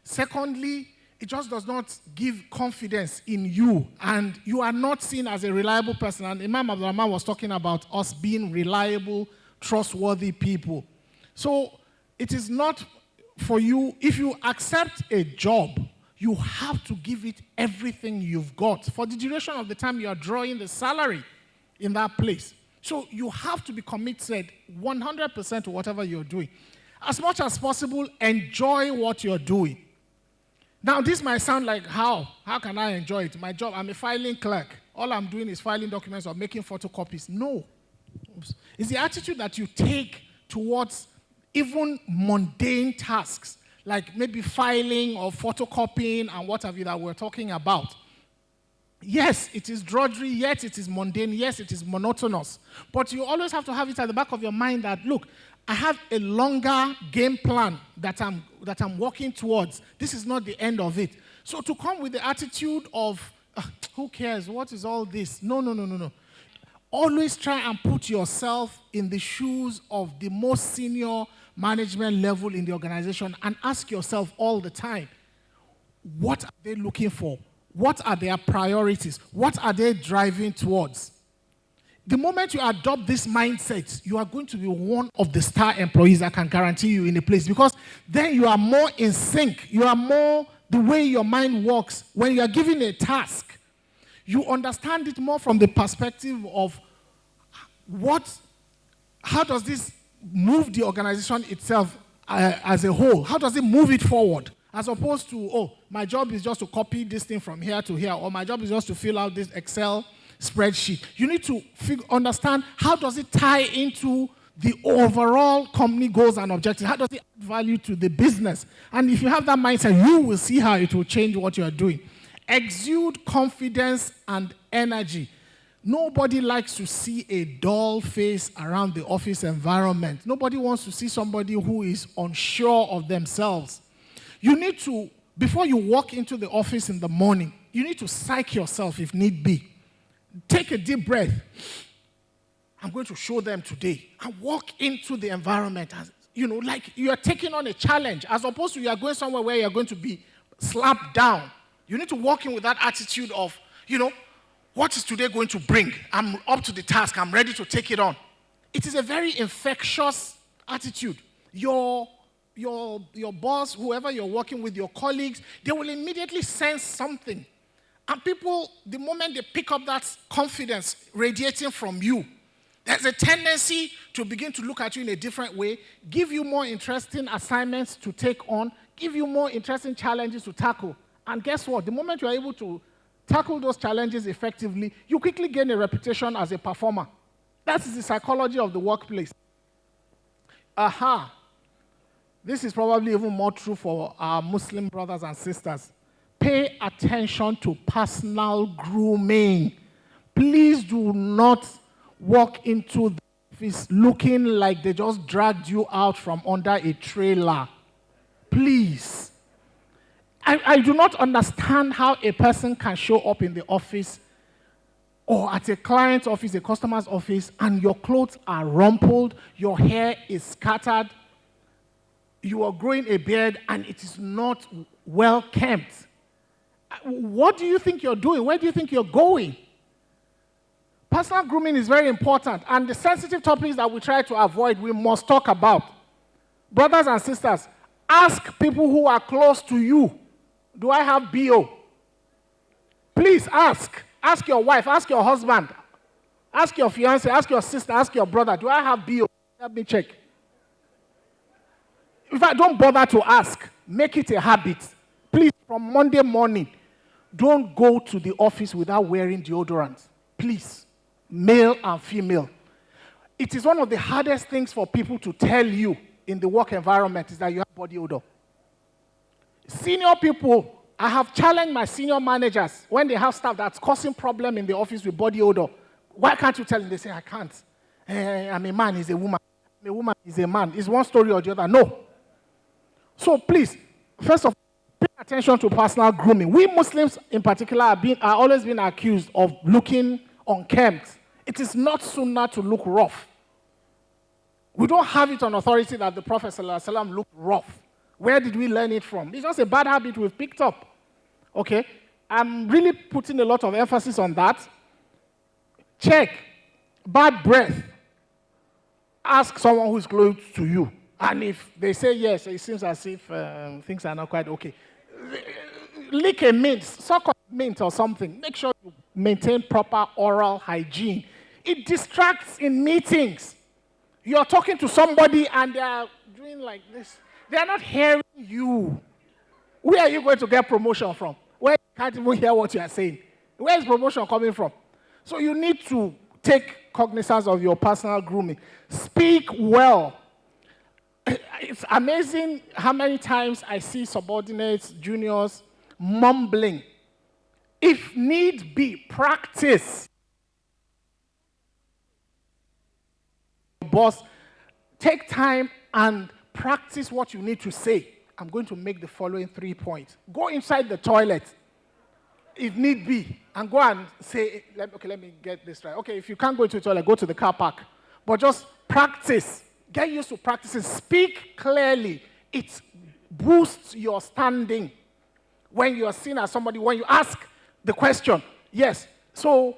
G: Secondly, it just does not give confidence in you, and you are not seen as a reliable person. And Imam Abdul-Rahman was talking about us being reliable, trustworthy people. So it is not for you. If you accept a job, you have to give it everything you've got for the duration of the time you are drawing the salary in that place. So you have to be committed 100% to whatever you're doing. As much as possible, enjoy what you're doing. Now, this might sound like, how can I enjoy it? My job, I'm a filing clerk. All I'm doing is filing documents or making photocopies. No. It's the attitude that you take towards even mundane tasks, like maybe filing or photocopying and what have you that we're talking about. Yes, it is drudgery. Yes, it is mundane. Yes, it is monotonous. But you always have to have it at the back of your mind that, look, I have a longer game plan that I'm working towards. This is not the end of it. So to come with the attitude of, who cares? What is all this? No. Always try and put yourself in the shoes of the most senior management level in the organization and ask yourself all the time, what are they looking for? What are their priorities? What are they driving towards? The moment you adopt this mindset, you are going to be one of the star employees I can guarantee you in a place, because then you are more in sync. You are more the way your mind works. When you are given a task, you understand it more from the perspective of how does this move the organization itself as a whole? How does it move it forward? As opposed to, oh, my job is just to copy this thing from here to here, or my job is just to fill out this Excel spreadsheet. You need to understand how does it tie into the overall company goals and objectives. How does it add value to the business? And if you have that mindset, you will see how it will change what you are doing. Exude confidence and energy. Nobody likes to see a dull face around the office environment. Nobody wants to see somebody who is unsure of themselves. You need to, before you walk into the office in the morning, you need to psych yourself if need be. Take a deep breath. I'm going to show them today. And walk into the environment as, like you are taking on a challenge, as opposed to you are going somewhere where you're going to be slapped down. You need to walk in with that attitude of, what is today going to bring? I'm up to the task. I'm ready to take it on. It is a very infectious attitude. Your boss, whoever you're working with, your colleagues, they will immediately sense something. And people, the moment they pick up that confidence radiating from you, there's a tendency to begin to look at you in a different way, give you more interesting assignments to take on, give you more interesting challenges to tackle. And guess what? The moment you're able to tackle those challenges effectively, you quickly gain a reputation as a performer. That is the psychology of the workplace. This is probably even more true for our Muslim brothers and sisters. Pay attention to personal grooming. Please do not walk into the office looking like they just dragged you out from under a trailer. Please. I do not understand how a person can show up in the office or at a client's office, a customer's office, and your clothes are rumpled, your hair is scattered, you are growing a beard, and it is not well kept. What do you think you're doing? Where do you think you're going? Personal grooming is very important, and the sensitive topics that we try to avoid, we must talk about. Brothers and sisters, ask people who are close to you, do I have BO? Please ask. Ask your wife, ask your husband, ask your fiancé, ask your sister, ask your brother, do I have BO? Help me check. In fact, don't bother to ask. Make it a habit. Please, from Monday morning, don't go to the office without wearing deodorant. Please, male and female. It is one of the hardest things for people to tell you in the work environment is that you have body odor. Senior people, I have challenged my senior managers when they have staff that's causing problem in the office with body odor. Why can't you tell them? They say, I can't. I'm a man, he's a woman. I'm a woman, he's a man. It's one story or the other. No. So please, first of all, pay attention to personal grooming. We Muslims in particular are always been accused of looking unkempt. It is not sunnah to look rough. We don't have it on authority that the Prophet ﷺ looked rough. Where did we learn it from? It's just a bad habit we've picked up. Okay? I'm really putting a lot of emphasis on that. Check. Bad breath. Ask someone who's close to you. And if they say yes, it seems as if things are not quite okay. Lick a mint, suck on mint or something. Make sure you maintain proper oral hygiene. It distracts in meetings. You're talking to somebody and they are doing like this. They are not hearing you. Where are you going to get promotion from? Where you can't even hear what you are saying? Where is promotion coming from? So you need to take cognizance of your personal grooming. Speak well. It's amazing how many times I see subordinates, juniors, mumbling. If need be, practice. Boss, take time and practice what you need to say. I'm going to make the following 3 points. Go inside the toilet, if need be, and go and say, okay, let me get this right. Okay, if you can't go to the toilet, go to the car park. But just practice. Get used to practicing. Speak clearly. It boosts your standing. When you are seen as somebody, when you ask the question, yes, so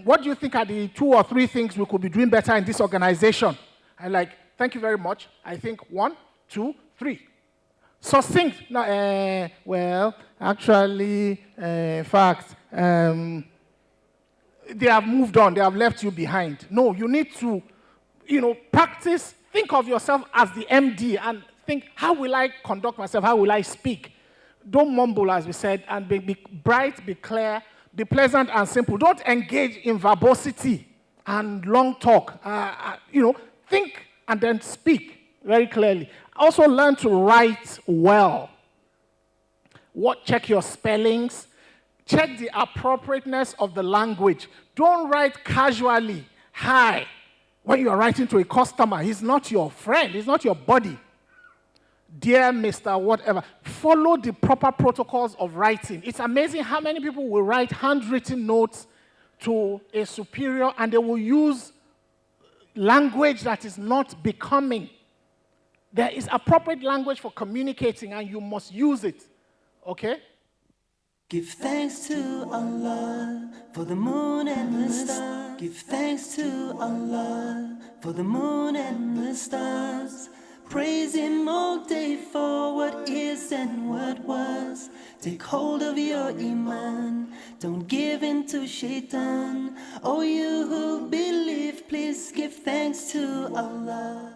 G: what do you think are the 2 or 3 things we could be doing better in this organization? I'm like, thank you very much. I think 1, 2, 3. Succinct. No, well, actually, in fact, they have moved on. They have left you behind. No, you need to, practice. Think of yourself as the MD and think, how will I conduct myself? How will I speak? Don't mumble, as we said, and be bright, be clear, be pleasant and simple. Don't engage in verbosity and long talk. Think and then speak very clearly. Also learn to write well. Check your spellings. Check the appropriateness of the language. Don't write casually, hi, when you are writing to a customer. He's not your friend. He's not your buddy. Dear Mr. Whatever. Follow the proper protocols of writing. It's amazing how many people will write handwritten notes to a superior and they will use language that is not becoming. There is appropriate language for communicating and you must use it. Okay?
A: Give thanks to Allah for the moon and the stars. Give thanks to Allah for the moon and the stars. Praise Him all day for what is and what was. Take hold of your iman. Don't give in to shaitan. Oh, you who believe, please give thanks to Allah.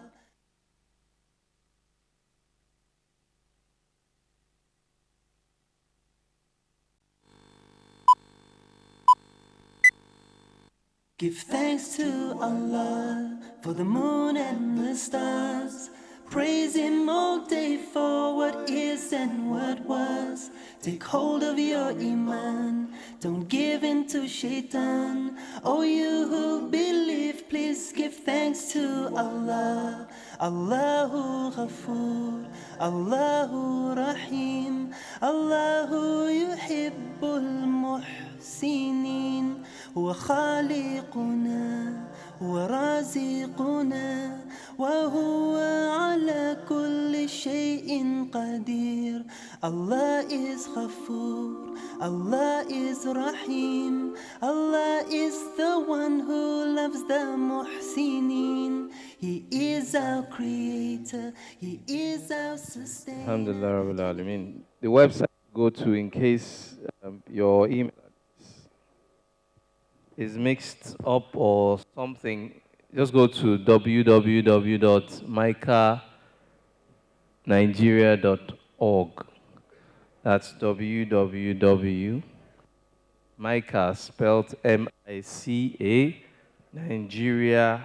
A: Give thanks to Allah for the moon and the stars. Praise Him all day for what is and what was. Take hold of your iman. Don't give in to shaitan. Oh, you who believe, please give thanks to Allah. Allahu Ghafoor, Allahu Rahim, Allahu Yuhibbul Muhsinin. هو خالقنا هو رازقنا وهو على كل شيء قدير. Allah is Ghafoor, Allah is Rahim, Allah is the one who loves the Muhsinin. He is our creator, He is our sustainer.
E: Alhamdulillah Rabbil Alameen. The website go to in case your email is mixed up or something, just go to www.micanigeria.org. That's www.mica, spelled M-I-C-A, nigeria.org.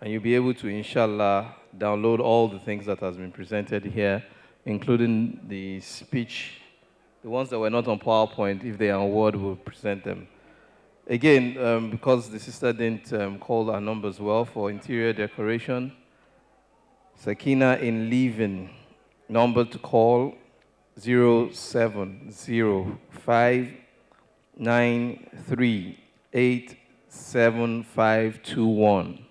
E: And you'll be able to, inshallah, download all the things that has been presented here, including the speech. The ones that were not on PowerPoint, if they are on Word, we'll present them. Again, because the sister didn't call our numbers well for interior decoration, Sakina in Leaving, number to call 0705938751.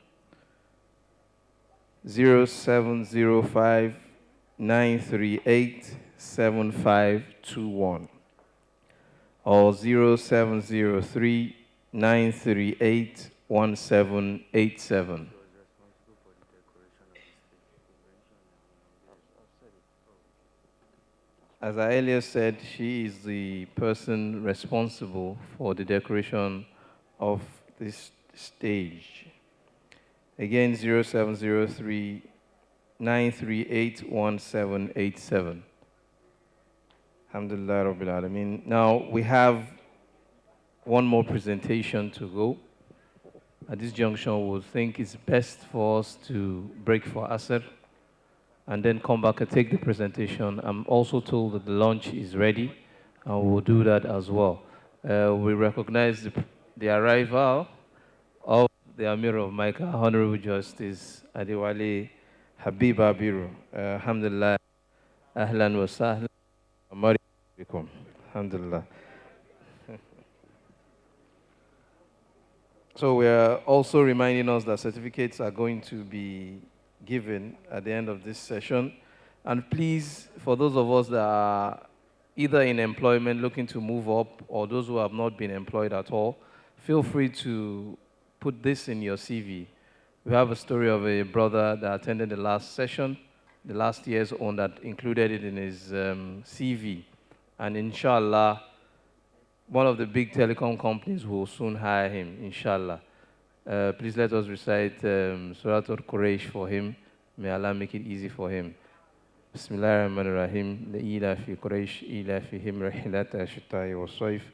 E: 0705-938-7521 or 0703-938-1787. As I earlier said, she is the person responsible for the decoration of this stage. Again, 0703-938-1787. Alhamdulillah Rabbil Alameen. Now, we have one more presentation to go. At this junction, we'll think it's best for us to break for Asr and then come back and take the presentation. I'm also told that the lunch is ready, and we'll do that as well. We recognize the arrival of the Amir of Mica, Honorable Justice Adewale Habib Abiru. Alhamdulillah. Ahlan wa sahlan. Alhamdulillah. So we are also reminding us that certificates are going to be given at the end of this session. And please, for those of us that are either in employment, looking to move up, or those who have not been employed at all, feel free to put this in your CV. We have a story of a brother that attended the last session, the last year's own, that included it in his CV. And inshallah, one of the big telecom companies will soon hire him, inshallah. Please let us recite Surah Al-Quraysh for him. May Allah make it easy for him. Bismillah ar-Rahman ar-Rahim. لإيلاف في قريش إيلافهم رحلة الشتاء والصيف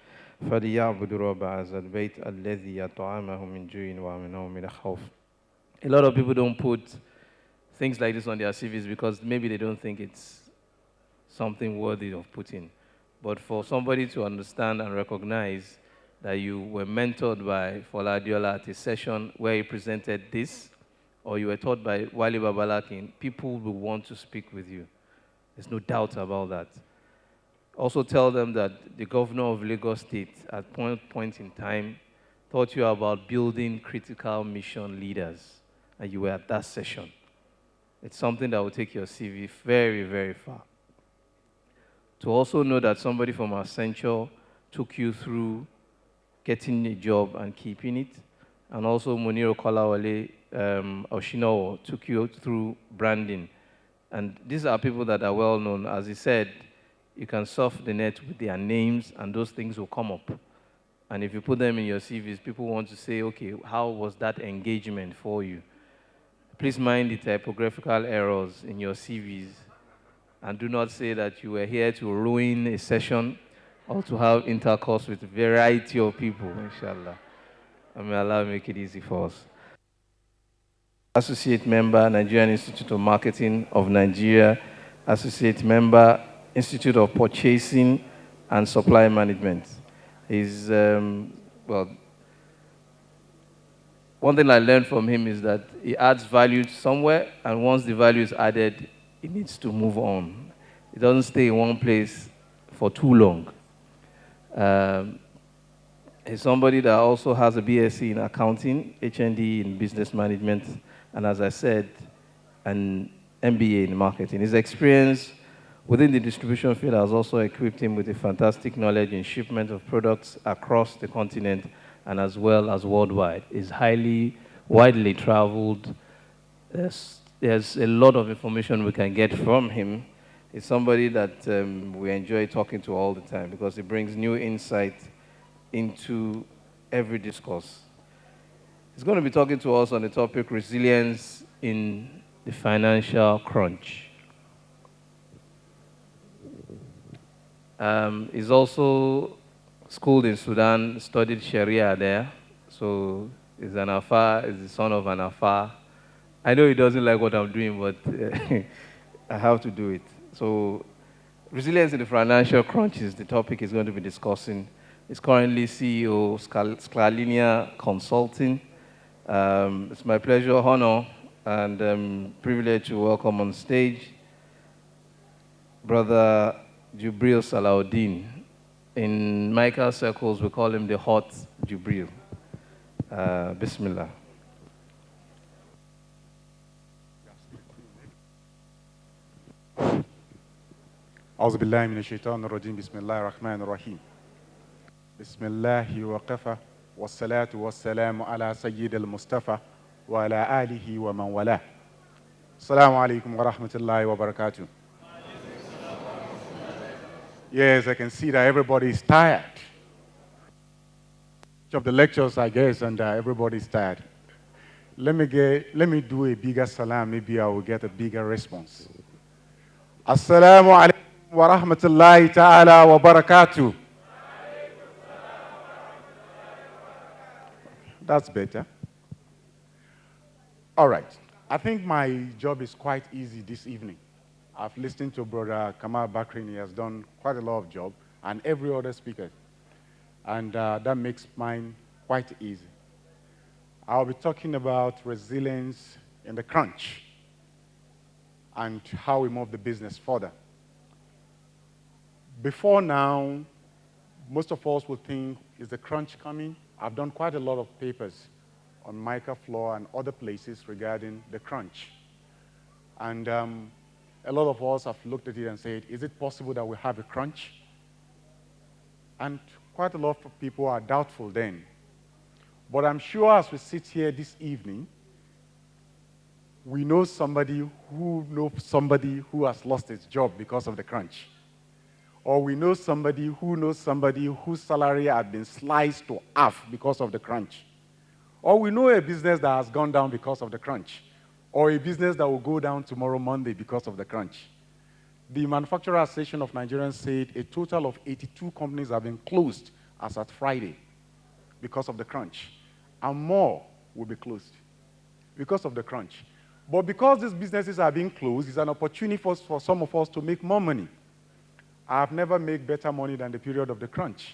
E: فليعبدوا رب هذا البيت الذي أطعمهم من جوع وآمنهم من خوف. A lot of people don't put things like this on their CVs because maybe they don't think it's something worthy of putting. But for somebody to understand and recognize that you were mentored by Fola Adiola at a session where he presented this, or you were taught by Wali Babalakin, people will want to speak with you. There's no doubt about that. Also tell them that the governor of Lagos State at point in time taught you about building critical mission leaders, and you were at that session. It's something that will take your CV very, very far. To also know that somebody from Accenture took you through getting a job and keeping it, and also Muniro Kolawale Oshinowo took you through branding. And these are people that are well known. As he said, you can surf the net with their names and those things will come up. And if you put them in your CVs, people want to say, okay, how was that engagement for you? Please mind the typographical errors in your CVs and do not say that you were here to ruin a session or to have intercourse with a variety of people, inshallah. And may Allah make it easy for us. Associate member, Nigerian Institute of Marketing of Nigeria. Associate member, Institute of Purchasing and Supply Management. He's, well, one thing I learned from him is that he adds value somewhere, and once the value is added, he needs to move on. He doesn't stay in one place for too long. He's somebody that also has a BSc in accounting, HND in business management, and as I said, an MBA in marketing. His experience within the distribution field has also equipped him with a fantastic knowledge in shipment of products across the continent and as well as worldwide. He's widely traveled. There's a lot of information we can get from him. He's somebody that we enjoy talking to all the time because he brings new insight into every discourse. He's going to be talking to us on the topic resilience in the financial crunch. He's also schooled in Sudan, studied Sharia there. So he's an Afar, he's the son of an Afar. I know he doesn't like what I'm doing, but I have to do it. So resilience in the financial crunch is the topic he's going to be discussing. He's currently CEO of Scalinia Consulting. It's my pleasure, honor, and privilege to welcome on stage Brother Jubril Salahuddin. In Mica circles, we call him the hot Jubril. Bismillah.
H: أعوذ بالله من الشيطان الرجيم بسم الله الرحمن الرحيم بسم الله وقفة والصلاة والسلام على سيد المصطفى وعلى آله ومن والاه السلام عليكم ورحمة الله وبركاته. Yes, I can see that everybody is tired. Each of the lectures, I guess, and everybody is tired. Let me do a bigger salam. Maybe I will get a bigger response. Assalamu alaikum wa rahmatullahi ta'ala wa barakatuh. That's better. All right. I think my job is quite easy this evening. I've listened to Brother Kamal Bakrin. He has done quite a lot of job, and every other speaker. And that makes mine quite easy. I'll be talking about resilience in the crunch and how we move the business further. Before now, most of us would think, is the crunch coming? I've done quite a lot of papers on Mica floor and other places regarding the crunch. And a lot of us have looked at it and said, is it possible that we have a crunch? And quite a lot of people are doubtful then. But I'm sure as we sit here this evening, we know somebody who has lost his job because of the crunch. Or we know somebody whose salary had been sliced to half because of the crunch. Or we know a business that has gone down because of the crunch. Or a business that will go down tomorrow, Monday, because of the crunch. The Manufacturer Association of Nigerians said a total of 82 companies have been closed as at Friday because of the crunch. And more will be closed because of the crunch. But because these businesses are being closed, it's an opportunity for some of us to make more money. I've never made better money than the period of the crunch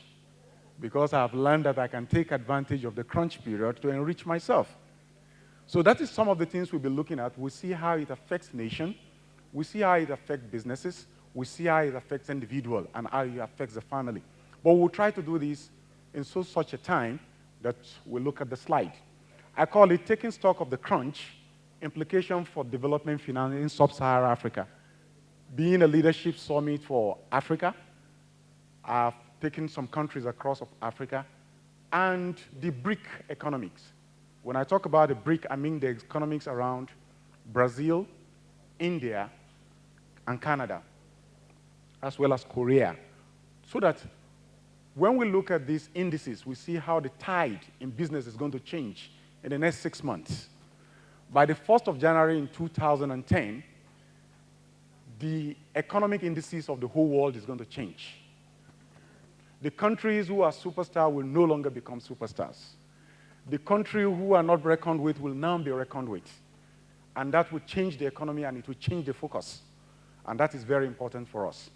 H: because I've learned that I can take advantage of the crunch period to enrich myself. So that is some of the things we'll be looking at. We'll see how it affects nation. We see how it affects businesses. We see how it affects individual and how it affects the family. But we'll try to do this in such a time that we'll look at the slide. I call it taking stock of the crunch, implication for development finance in sub-Saharan Africa. Being a leadership summit for Africa, I've taken some countries across Africa, and the BRIC economics. When I talk about the BRIC, I mean the economics around Brazil, India, and Canada, as well as Korea, so that when we look at these indices, we see how the tide in business is going to change in the next 6 months. By the 1st of January in 2010, the economic indices of the whole world is going to change. The countries who are superstars will no longer become superstars. The countries who are not reckoned with will now be reckoned with. And that will change the economy and it will change the focus. And that is very important for us.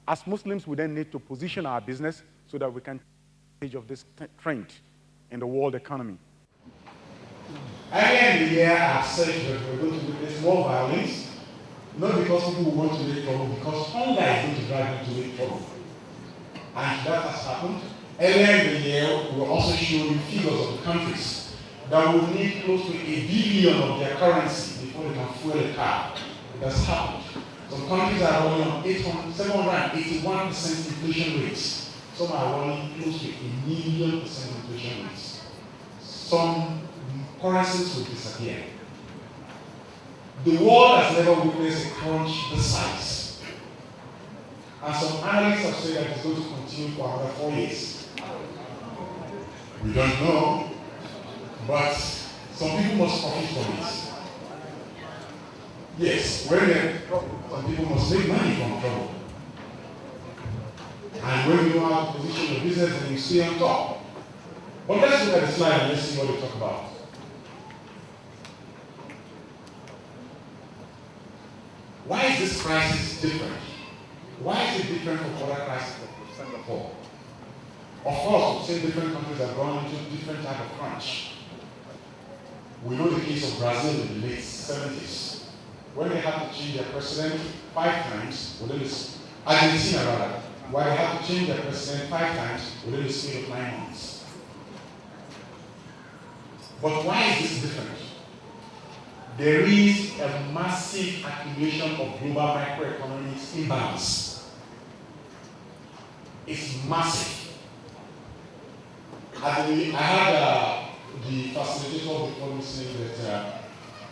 H: As Muslims, we then need to position our business so that we can take advantage of this trend in the world economy.
I: Earlier in the year, I said that we're going to witness more violence, not because people want to make trouble, because hunger is going to drive them to make trouble. And that has happened. Earlier in the year, we will also show you figures of the countries that will need close to $1 billion of their currency before they can fuel a car. That's happened. Some countries are running on 781% inflation rates. Some are running close to 1,000,000% inflation rates. Some currencies will disappear. The world has never witnessed a crunch this size. And some analysts have said that it's going to continue for another 4 years. We don't know, but some people must profit from it. Yes, some people must make money from trouble. And when you know how to position your business, then you stay on top. But let's look at the slide and let's see what we talk about. Why is this crisis different? Why is it different from other crises that we've seen before? Of course, we've seen different countries have gone into different type of crunch. We know the case of Brazil in the late 70s, when they had to change their president 5 times within this, Argentina rather, where they had to change their president 5 times within the space of 9 months. But why is this different? There is a massive accumulation of global macroeconomic imbalance. It's massive. I had the facilitator before me saying that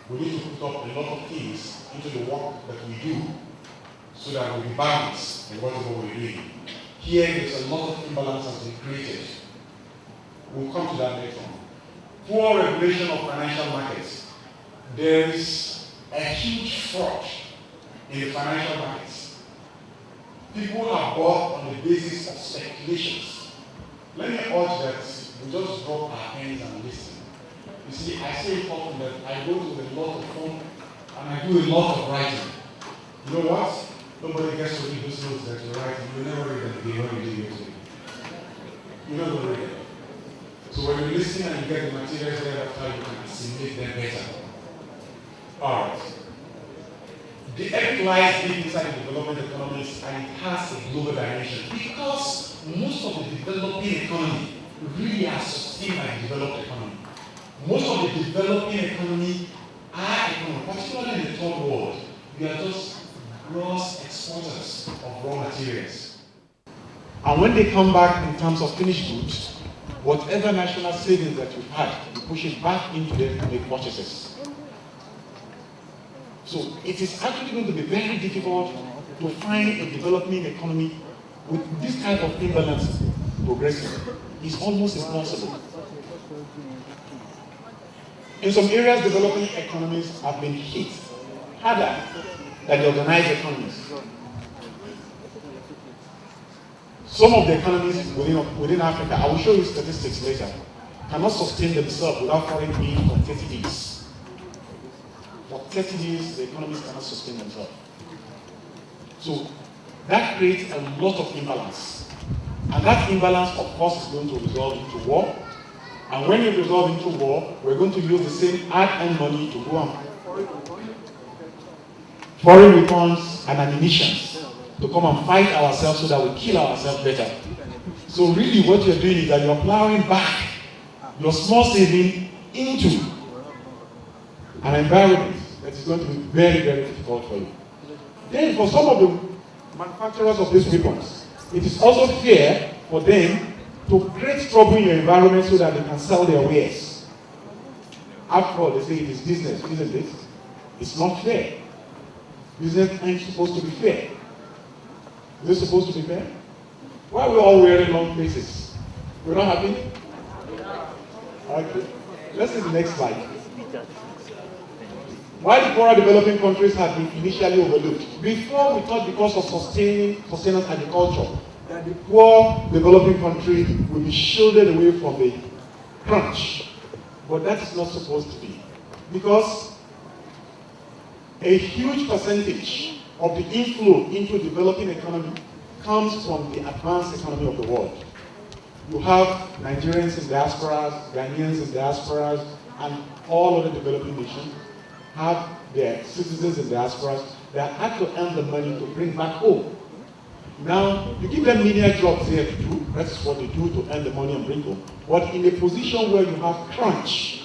I: we need to put up a lot of things into the work that we do so that we'll be balanced in whatever we're doing. Here, there's a lot of imbalance has been created. We'll come to that later on. Poor regulation of financial markets. There is a huge fraud in the financial markets. People are bought on the basis of speculations. Let me urge that we just drop our pens and listen. You see, I say it often that I go to a lot of phone and I do a lot of writing. You know what? Nobody gets to read those notes that you're writing. You never read them again when you do it. You never read them. So when you listen and you get the materials there, after you can assimilate them better. All right. The epic lies deep inside the development economies and it has a global dimension because most of the developing economy really are sustained by the developed economy. Most of the developing economy are economy, particularly in the third world. We are just gross exporters of raw materials. And when they come back in terms of finished goods, whatever national savings that you've had, you push it back into them to make purchases. So it is actually going to be very difficult to find a developing economy with this kind of imbalance progressing. It's almost impossible. In some areas, developing economies have been hit harder than the organized economies. Some of the economies within Africa, I will show you statistics later, cannot sustain themselves without foreign aid for 30 days. For 30 days, the economies cannot sustain themselves. So that creates a lot of imbalance. And that imbalance, of course, is going to resolve into war. And when it resolves into war, we're going to use the same hard-earned money to go on foreign weapons and ammunition to come and fight ourselves so that we kill ourselves better. So really what you're doing is that you're plowing back your small saving into an environment that is going to be very, very difficult for you. Then for some of the manufacturers of these weapons, it is also fair for them to create trouble in your environment so that they can sell their wares. After all, they say it is business, isn't it? It's not fair. Business ain't supposed to be fair. Is it supposed to be fair? Why are we all wearing long faces? We're not happy? Okay. Let's see the next slide. Why the poorer developing countries have been initially overlooked. Before we thought because of sustenance agriculture, that the poor developing country will be shielded away from the crunch. But that is not supposed to be. Because a huge percentage of the inflow into developing economy comes from the advanced economy of the world. You have Nigerians in diasporas, Ghanaians in diasporas, and all other developing nations have their citizens in diasporas that have to earn the money to bring back home. Now, you give them menial jobs here to do, that's what they do to earn the money and bring home. But in a position where you have crunch,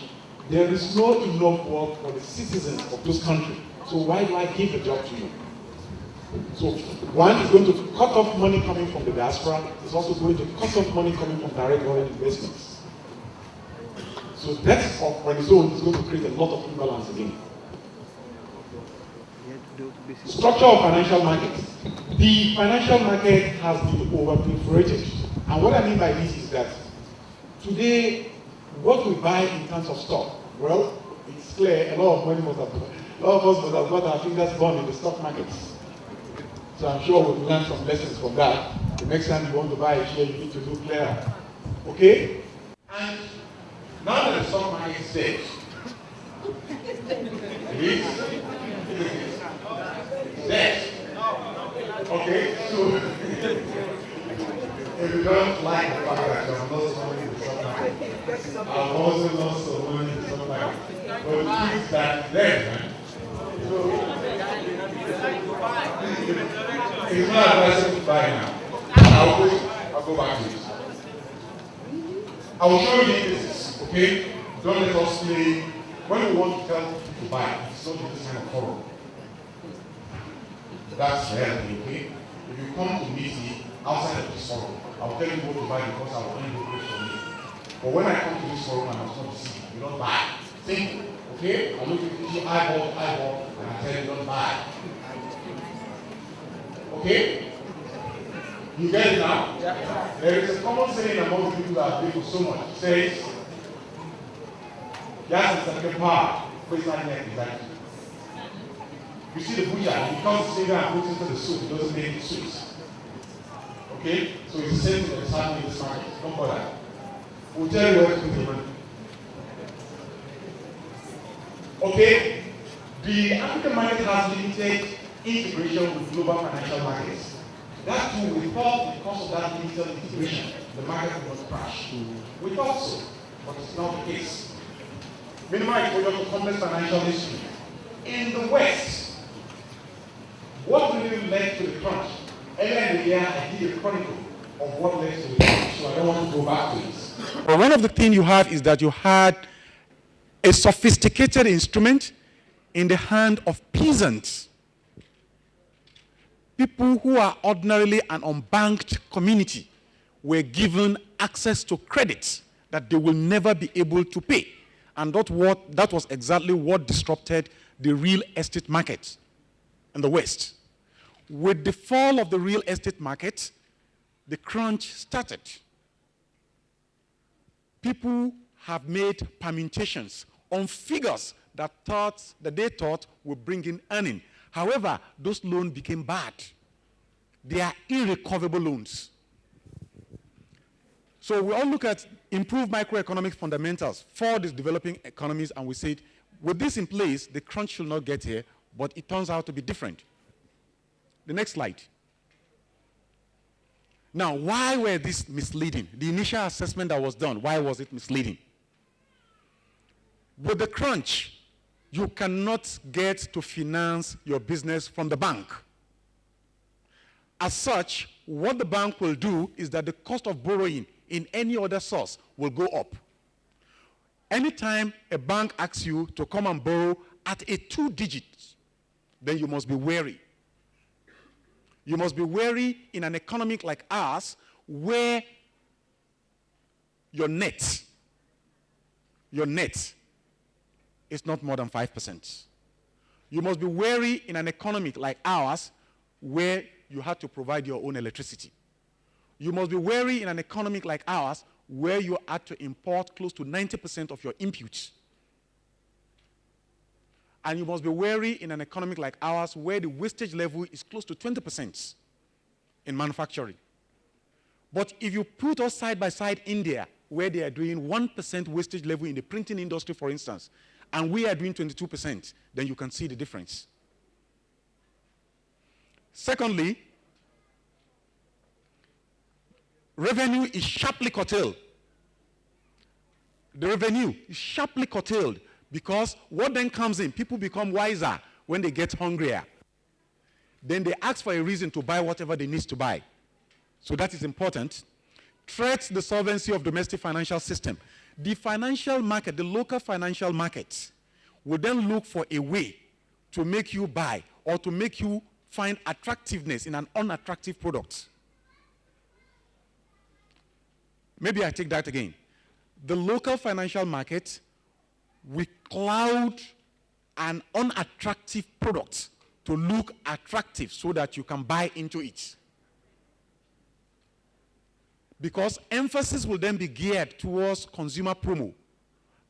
I: there is not enough work for the citizens of those countries. So why do I give the job to you? So one is going to cut off money coming from the diaspora. It's also going to cut off money coming from direct foreign investments. So that on its own is going to create a lot of imbalance again. Structure of financial markets. The financial market has been over-proliferated. And what I mean by this is that today, what we buy in terms of stock, well, it's clear a lot of us must have got our fingers burned in the stock markets. So I'm sure we'll learn some lessons from that. The next time you want to buy a share, you need to look clearer. Okay? And now that the stock market is dead, it is dead. Okay? So, if you don't like the fact that you have lost money in the stock market, I've also lost some money in the stock market. But keep that there, man. So, it's not advisable to buy now. I'll go back to it. I will show you this, okay? Don't let us play. When we want to tell people to buy, it's not this kind of forum. That's reality, okay? If you come to meet me outside of this forum, I'll tell you what to buy because I will earn you from you. But when I come to this forum and I want to see you, don't buy. Think, okay? I look at you eyeball, and I tell you don't buy. Okay? You get it now? Yeah. There is a common saying among the people that have been for so much. It says, gas is like a power, but it's not like exactly. You see the butcher, he comes to say and puts into the soup, he doesn't make it sweet. Okay? So it's the same thing that's happening in this market. Don't bother. We'll tell you where to put the money. Okay? The African market has limited integration with global financial markets. That too, we thought because of that limited integration, the market would not crash. We thought so, but it's not the case. Minimal exposure to complex financial history. In the West, what really led to the crunch? Earlier in the year, I did a chronicle of what led to the crunch, so I don't want to go back to this. But one of the things you have is that you had a sophisticated instrument in the hand of peasants. People who are ordinarily an unbanked community
H: were given access to credit that they will never be able to pay. And that was exactly what disrupted the real estate market in the West. With the fall of the real estate market, the crunch started. People have made permutations on figures that they thought would bring in earning. However, those loans became bad. They are irrecoverable loans. So we all look at improved macroeconomic fundamentals for these developing economies, and we said, with this in place, the crunch should not get here, but it turns out to be different. The next slide. Now, why were these misleading? The initial assessment that was done, why was it misleading? With the crunch, you cannot get to finance your business from the bank. As such, what the bank will do is that the cost of borrowing in any other source will go up. Anytime a bank asks you to come and borrow at a 2-digit, then you must be wary. You must be wary in an economy like ours, where your net is not more than 5%. You must be wary in an economy like ours, where you have to provide your own electricity. You must be wary in an economy like ours, where you have to import close to 90% of your inputs. And you must be wary in an economy like ours, where the wastage level is close to 20% in manufacturing. But if you put us side by side India, where they are doing 1% wastage level in the printing industry, for instance, and we are doing 22%, then you can see the difference. Secondly, revenue is sharply curtailed. The revenue is sharply curtailed because what then comes in, people become wiser when they get hungrier. Then they ask for a reason to buy whatever they need to buy. So that is important. Threats the solvency of domestic financial system. The financial market, the local financial market, will then look for a way to make you buy or to make you find attractiveness in an unattractive product. Maybe I take that again. The local financial market will cloud an unattractive product to look attractive so that you can buy into it. Because emphasis will then be geared towards consumer promo,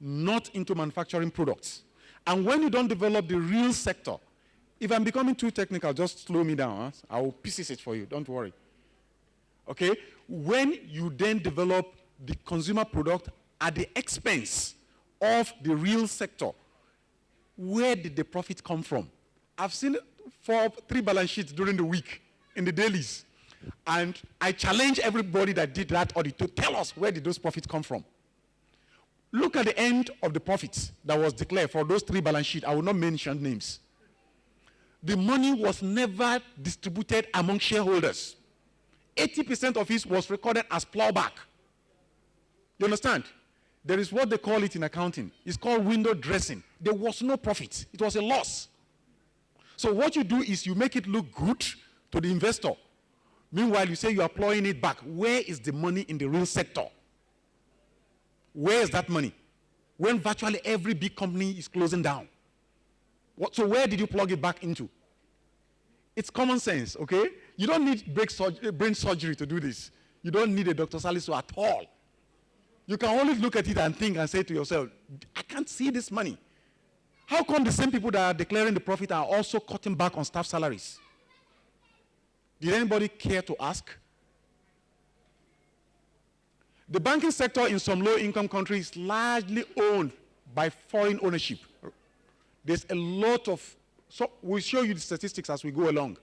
H: not into manufacturing products. And when you don't develop the real sector, if I'm becoming too technical, just slow me down. Huh? I will pieces it for you, don't worry. Okay? When you then develop the consumer product at the expense of the real sector, where did the profit come from? I've seen 3 balance sheets during the week in the dailies. And I challenge everybody that did that audit to tell us where did those profits come from. Look at the end of the profits that was declared for those 3 balance sheets. I will not mention names. The money was never distributed among shareholders. 80% of it was recorded as plowback. You understand? There is what they call it in accounting. It's called window dressing. There was no profit. It was a loss. So what you do is you make it look good to the investor. Meanwhile, you say you are plowing it back. Where is the money in the real sector? Where is that money? When virtually every big company is closing down. So where did you plug it back into? It's common sense, okay? You don't need brain surgery to do this. You don't need a Dr. Salisu at all. You can only look at it and think and say to yourself, I can't see this money. How come the same people that are declaring the profit are also cutting back on staff salaries? Did anybody care to ask? The banking sector in some low-income countries is largely owned by foreign ownership. There's a lot of, so we'll show you the statistics as we go along.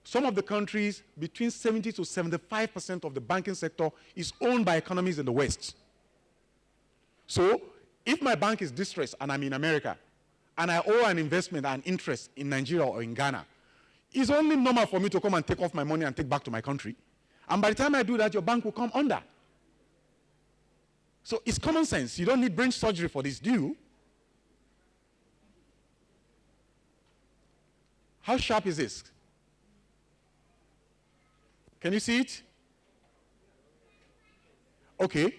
H: Some of the countries, between 70 to 75% of the banking sector is owned by economies in the West. So if my bank is distressed and I'm in America, and I owe an investment and interest in Nigeria or in Ghana, it's only normal for me to come and take off my money and take back to my country. And by the time I do that, your bank will come under. So it's common sense. You don't need brain surgery for this, do you? How sharp is this? Can you see it? Okay.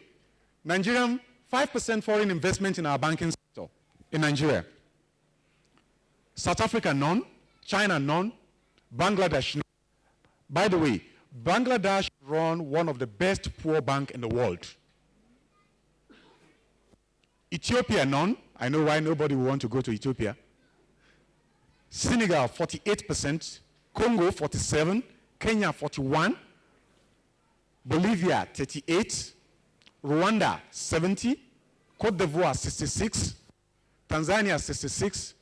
H: Nigerian, 5% foreign investment in our banking sector in Nigeria. South Africa, none. China, none. Bangladesh, none. By the way, Bangladesh run one of the best poor bank in the world. Ethiopia, none. I know why nobody will want to go to Ethiopia. Senegal, 48%. Congo, 47%. Kenya, 41%. Bolivia, 38%. Rwanda, 70%. Cote d'Ivoire, 66%. Tanzania, 66%.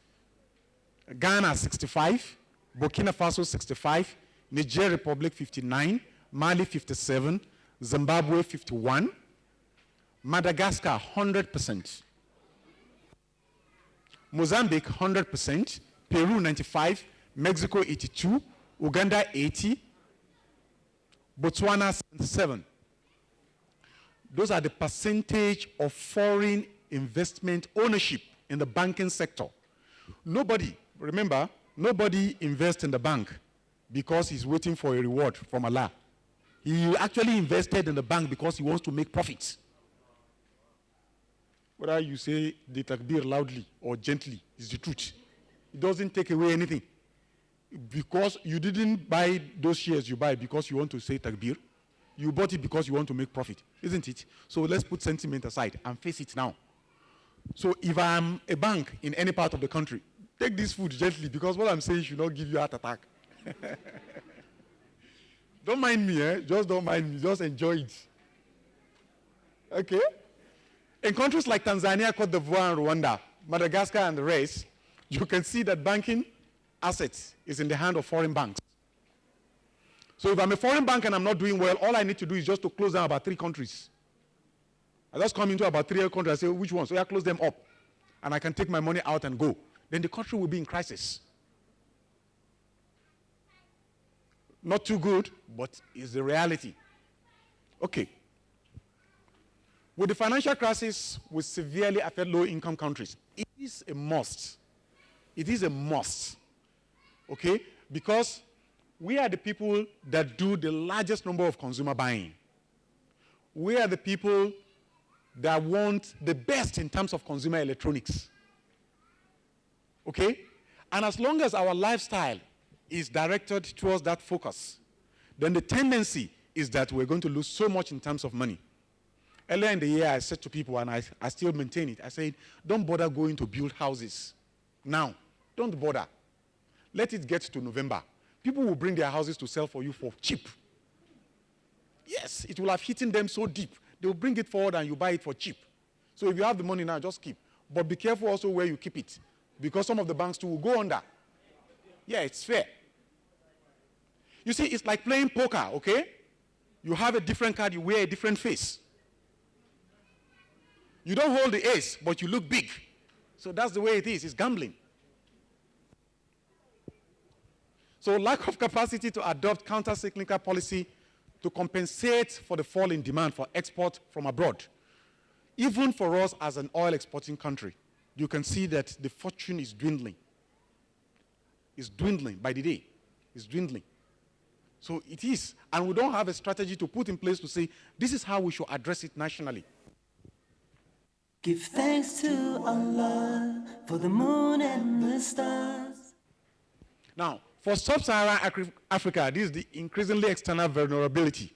H: Ghana, 65%. Burkina Faso, 65%. Niger Republic, 59%. Mali, 57%. Zimbabwe, 51%. Madagascar, 100%. Mozambique, 100%. Peru, 95%. Mexico, 82%. Uganda, 80%. Botswana, 77%. Those are the percentage of foreign investment ownership in the banking sector. Nobody, remember, nobody invests in the bank because he's waiting for a reward from Allah. He actually invested in the bank because he wants to make profits. Whether you say the takbir loudly or gently is the truth. It doesn't take away anything. Because you didn't buy those shares you buy because you want to say takbir. You bought it because you want to make profit, isn't it? So let's put sentiment aside and face it now. So if I'm a bank in any part of the country, take this food gently because what I'm saying should not give you a heart attack. Don't mind me, just don't mind me, just enjoy it. Okay? In countries like Tanzania, Cote d'Ivoire, and Rwanda, Madagascar, and the rest, you can see that banking assets is in the hand of foreign banks. So if I'm a foreign bank and I'm not doing well, all I need to do is just to close down about 3 countries. I just come into about 3 countries and say, which ones? So I close them up. And I can take my money out and go. Then the country will be in crisis. Not too good, but it's the reality. Okay. With the financial crisis, will severely affect low-income countries. It is a must. It is a must. Okay? Because we are the people that do the largest number of consumer buying. We are the people that want the best in terms of consumer electronics. Okay? And as long as our lifestyle is directed towards that focus, then the tendency is that we're going to lose so much in terms of money. Earlier in the year, I said to people, and I still maintain it, I said, don't bother going to build houses now. Don't bother. Let it get to November. People will bring their houses to sell for you for cheap. Yes, it will have hit them so deep. They will bring it forward and you buy it for cheap. So if you have the money now, just keep. But be careful also where you keep it. Because some of the banks too will go under. Yeah, it's fair. You see, it's like playing poker, okay? You have a different card, you wear a different face. You don't hold the ace, but you look big. So that's the way it is. It's gambling. So lack of capacity to adopt counter-cyclical policy to compensate for the fall in demand for export from abroad. Even for us as an oil exporting country, you can see that the fortune is dwindling. It's dwindling by the day. It's dwindling. So it is. And we don't have a strategy to put in place to say, this is how we should address it nationally.
A: Give thanks to Allah for the moon and the stars.
H: Now, for sub-Saharan Africa, this is the increasingly external vulnerability.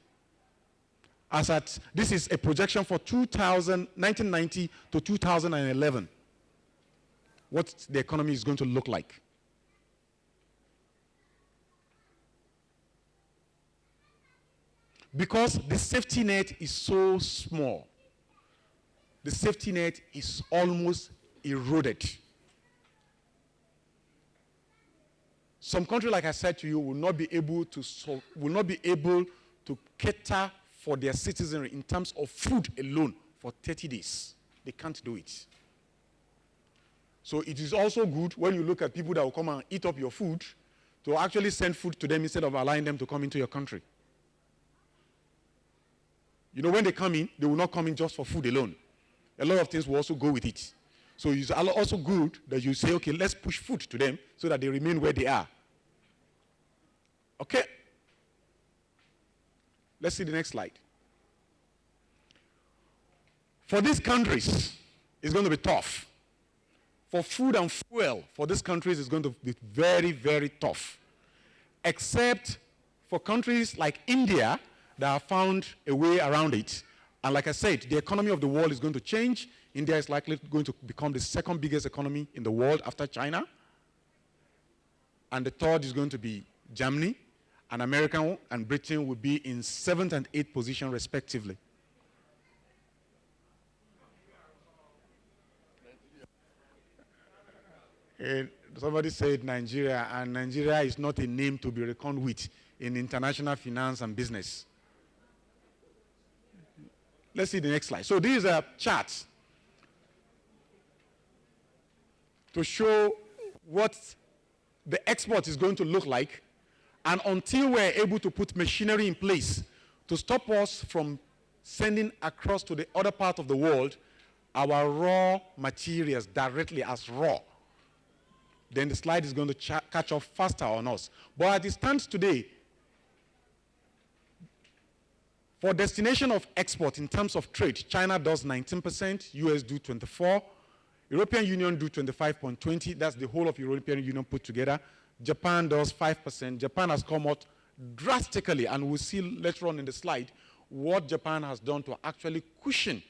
H: This is a projection for 1990 to 2011, what the economy is going to look like. Because the safety net is so small, the safety net is almost eroded. Some countries, like I said to you, will not be able to cater for their citizenry in terms of food alone for 30 days. They can't do it. So it is also good when you look at people that will come and eat up your food to actually send food to them instead of allowing them to come into your country. You know, when they come in, they will not come in just for food alone. A lot of things will also go with it. So it's also good that you say, okay, let's push food to them so that they remain where they are. Okay? Let's see the next slide. For these countries, it's going to be tough. For food and fuel, for these countries, it's going to be very, very tough. Except for countries like India that have found a way around it. And like I said, the economy of the world is going to change. India is likely going to become the second biggest economy in the world after China. And the third is going to be Germany. And America and Britain will be in 7th and 8th position respectively. Somebody said Nigeria, and Nigeria is not a name to be reckoned with in international finance and business. Let's see the next slide. So these are charts to show what the export is going to look like, and until we're able to put machinery in place to stop us from sending across to the other part of the world our raw materials directly as raw, then the slide is going to catch up faster on us. But as it stands today, for destination of export in terms of trade, China does 19%, US do 24%, European Union do 25.20%, that's the whole of European Union put together. Japan does 5%. Japan has come out drastically, and we'll see later on in the slide what Japan has done to actually cushion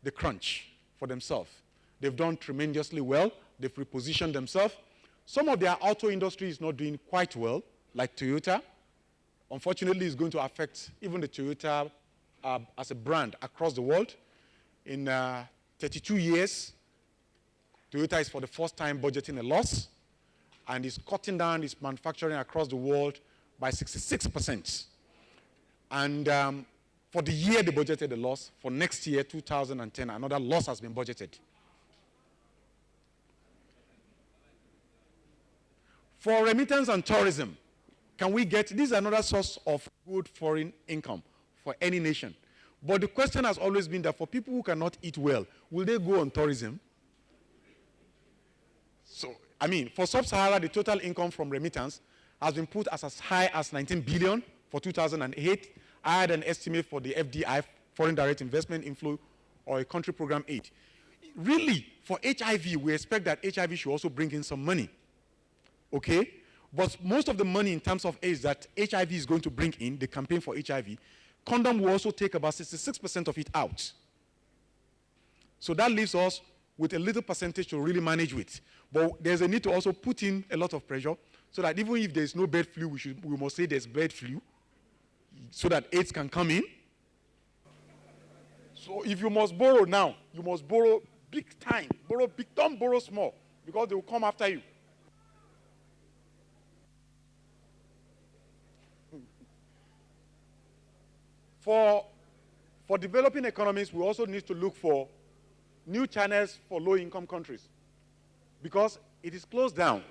H: the crunch for themselves. They've done tremendously well. They've repositioned themselves. Some of their auto industry is not doing quite well, like Toyota. Unfortunately, it's going to affect even the Toyota as a brand across the world. In 32 years, Toyota is for the first time budgeting a loss, and is cutting down its manufacturing across the world by 66%. And for the year they budgeted a loss. For next year, 2010, another loss has been budgeted. For remittance and tourism, can we get, this is another source of good foreign income for any nation. But the question has always been that for people who cannot eat well, will they go on tourism? So, I mean, for Sub-Sahara, the total income from remittance has been put as high as 19 billion for 2008. I had an estimate for the FDI, Foreign Direct Investment Inflow, or a country program aid. Really, for HIV, we expect that HIV should also bring in some money. Okay? But most of the money in terms of AIDS that HIV is going to bring in, the campaign for HIV, condom will also take about 66% of it out. So that leaves us with a little percentage to really manage with. But there's a need to also put in a lot of pressure so that even if there's no bird flu, we must say there's bird flu so that AIDS can come in. So if you must borrow now, you must borrow big time. Borrow big, don't borrow small, because they will come after you. For developing economies, we also need to look for new channels for low-income countries, because it is closed down.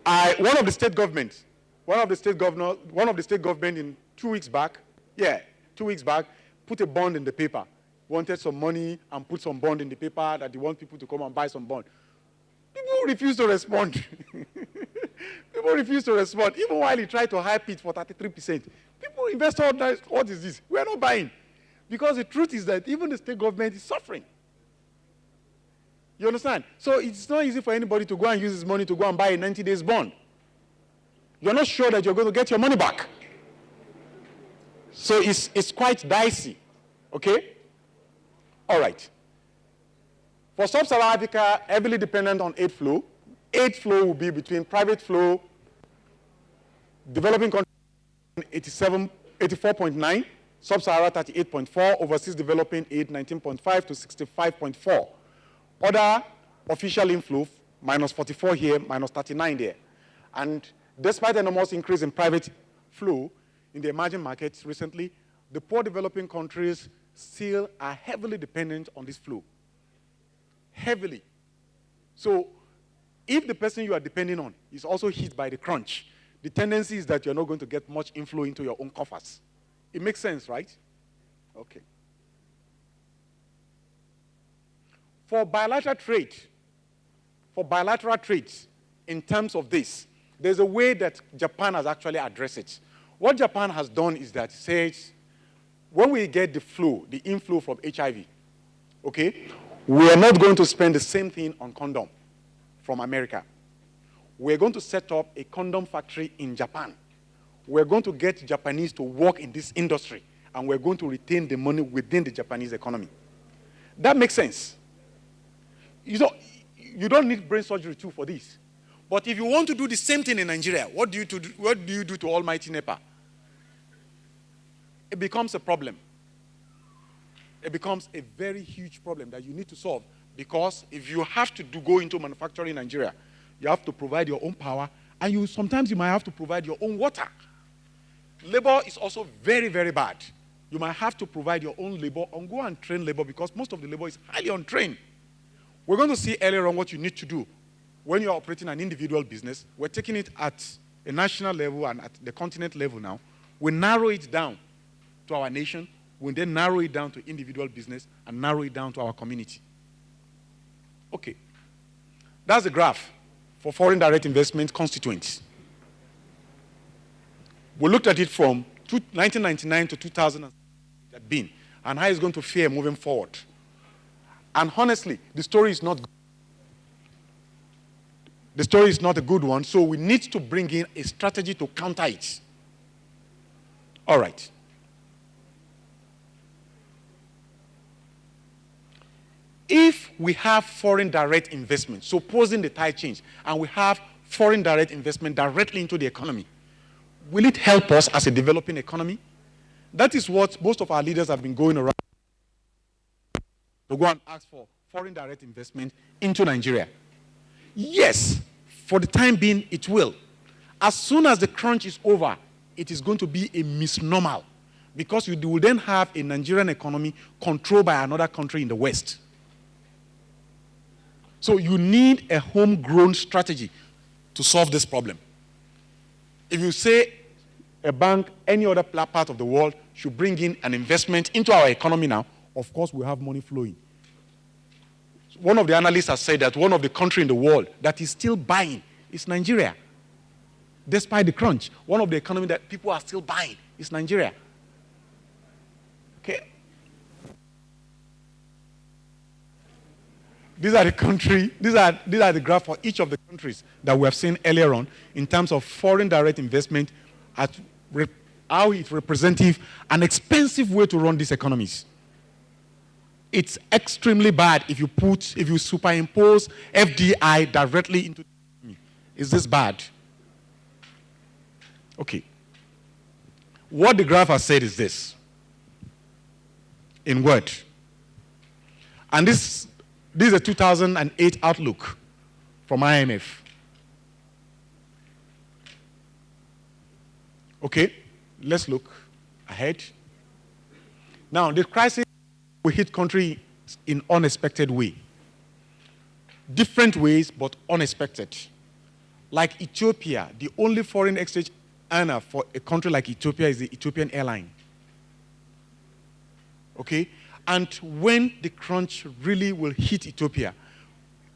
H: One of the state government in 2 weeks back, 2 weeks back, put a bond in the paper, wanted some money and put some bond in the paper that they want people to come and buy some bond. People refuse to respond. People refuse to respond, even while he tried to hype it for 33%. People, investors, what is this? We're not buying. Because the truth is that even the state government is suffering. You understand? So it's not easy for anybody to go and use his money to go and buy a 90 days bond. You're not sure that you're going to get your money back. So it's quite dicey. Okay? All right. For Sub-Saharan Africa, heavily dependent on aid flow. Aid flow will be between private flow, developing countries 84.9, Sub-Sahara 38.4, overseas developing aid 19.5 to 65.4. Other official inflow, minus 44 here, minus 39 there. And despite an enormous increase in private flow in the emerging markets recently, the poor developing countries still are heavily dependent on this flow. Heavily. So if the person you are depending on is also hit by the crunch, the tendency is that you're not going to get much inflow into your own coffers. It makes sense, right? Okay. For bilateral trades, in terms of this, there's a way that Japan has actually addressed it. What Japan has done is that it says, when we get the flow, the inflow from HIV, okay, we are not going to spend the same thing on condom from America. We're going to set up a condom factory in Japan. We're going to get Japanese to work in this industry, and we're going to retain the money within the Japanese economy. That makes sense. You don't need brain surgery too for this. But if you want to do the same thing in Nigeria, what do you do to almighty NEPA? It becomes a problem. It becomes a very huge problem that you need to solve, because if you have to go into manufacturing in Nigeria, you have to provide your own power, and sometimes you might have to provide your own water. Labor is also very, very bad. You might have to provide your own labor and go and train labor, because most of the labor is highly untrained. We're going to see earlier on what you need to do when you're operating an individual business. We're taking it at a national level and at the continent level now. We narrow it down to our nation. We then narrow it down to individual business and narrow it down to our community. Okay. That's the graph for foreign direct investment constituents. We looked at it from 1999 to 2000 and how it's going to fare moving forward. And honestly, the story is not good. The story is not a good one, so we need to bring in a strategy to counter it. All right. If we have foreign direct investment, supposing the tide change, and we have foreign direct investment directly into the economy, will it help us as a developing economy? That is what most of our leaders have been going around to go and ask for foreign direct investment into Nigeria. Yes, for the time being, it will. As soon as the crunch is over, it is going to be a misnomer, because you will then have a Nigerian economy controlled by another country in the West. So you need a homegrown strategy to solve this problem. If you say a bank, any other part of the world, should bring in an investment into our economy now, of course we have money flowing. One of the analysts has said that one of the countries in the world that is still buying is Nigeria. Despite the crunch, one of the economies that people are still buying is Nigeria. Okay? These are the graphs for each of the countries that we have seen earlier on in terms of foreign direct investment, how it's representative, an expensive way to run these economies. It's extremely bad if you superimpose FDI directly into the economy. Is this bad? Okay. What the graph has said is this, in word. And this is a 2008 outlook from IMF. Okay, let's look ahead. Now, the crisis will hit countries in unexpected way. Different ways, but unexpected. Like Ethiopia, the only foreign exchange earner for a country like Ethiopia is the Ethiopian airline. Okay? And when the crunch really will hit Ethiopia,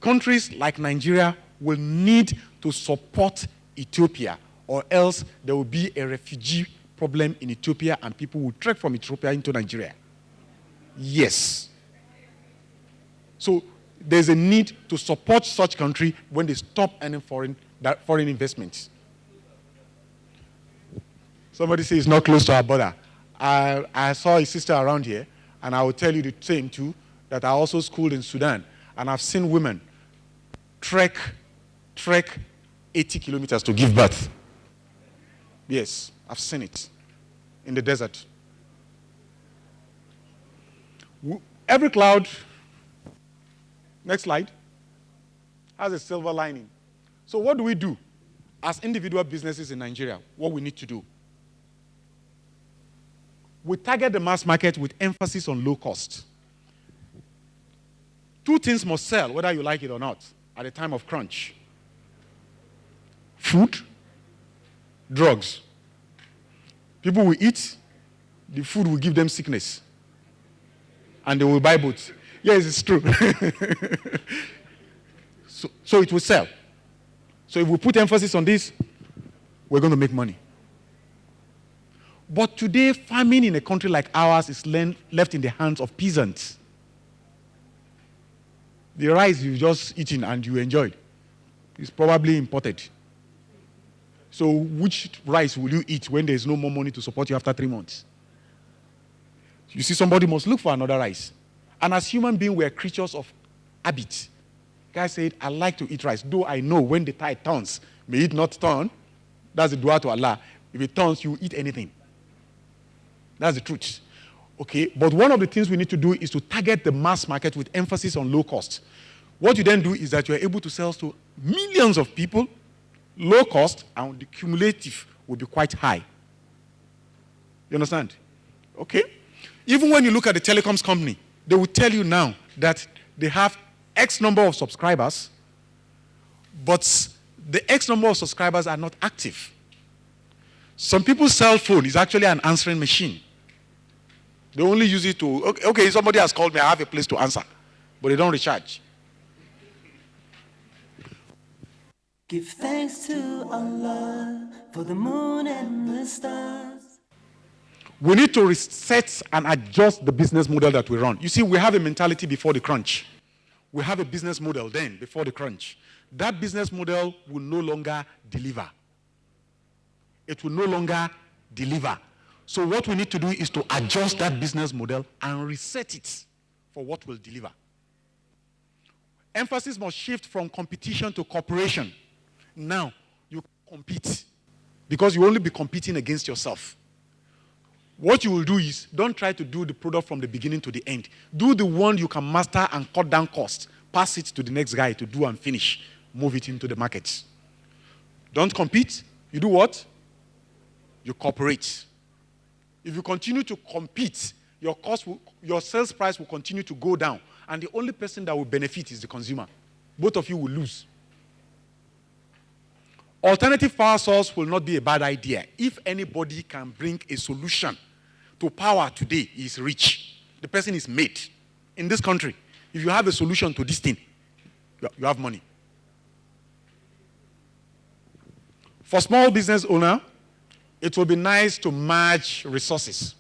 H: countries like Nigeria will need to support Ethiopia, or else there will be a refugee problem in Ethiopia and people will trek from Ethiopia into Nigeria. Yes. So there's a need to support such country when they stop earning foreign investments. Somebody says it's not close to our border. I saw a sister around here, and I will tell you the same too, that I also schooled in Sudan, and I've seen women trek 80 kilometers to give birth. Yes, I've seen it in the desert. Every cloud, next slide, has a silver lining. So what do we do as individual businesses in Nigeria? What we need to do? We target the mass market with emphasis on low cost. Two things must sell, whether you like it or not, at a time of crunch. Food, drugs. People will eat, the food will give them sickness. And they will buy both. Yes, it's true. So it will sell. So if we put emphasis on this, we're going to make money. But today, farming in a country like ours is left in the hands of peasants. The rice you've just eaten and you enjoyed is probably imported. So which rice will you eat when there's no more money to support you after 3 months? You see, somebody must look for another rice. And as human beings, we're creatures of habit. Guy said, I like to eat rice, though I know when the tide turns, may it not turn. That's the dua to Allah. If it turns, you eat anything. That's the truth. Okay, but one of the things we need to do is to target the mass market with emphasis on low cost. What you then do is that you're able to sell to millions of people, low cost, and the cumulative will be quite high. You understand? Okay? Even when you look at the telecoms company, they will tell you now that they have X number of subscribers, but the X number of subscribers are not active. Some people's cell phone is actually an answering machine. They only use it to, okay, somebody has called me, I have a place to answer, but they don't recharge.
A: Give thanks to Allah for the moon and the stars.
H: We need to reset and adjust the business model that we run. You see, we have a mentality before the crunch. We have a business model then before the crunch. That business model will no longer deliver. It will no longer deliver. So what we need to do is to adjust that business model and reset it for what will deliver. Emphasis must shift from competition to cooperation. Now, you compete because you will only be competing against yourself. What you will do is, don't try to do the product from the beginning to the end. Do the one you can master and cut down cost. Pass it to the next guy to do and finish. Move it into the market. Don't compete. You do what? You cooperate. If you continue to compete, your sales price will continue to go down. And the only person that will benefit is the consumer. Both of you will lose. Alternative power source will not be a bad idea. If anybody can bring a solution to power today, he is rich. The person is made. In this country, if you have a solution to this thing, you have money. For small business owner, it will be nice to merge resources.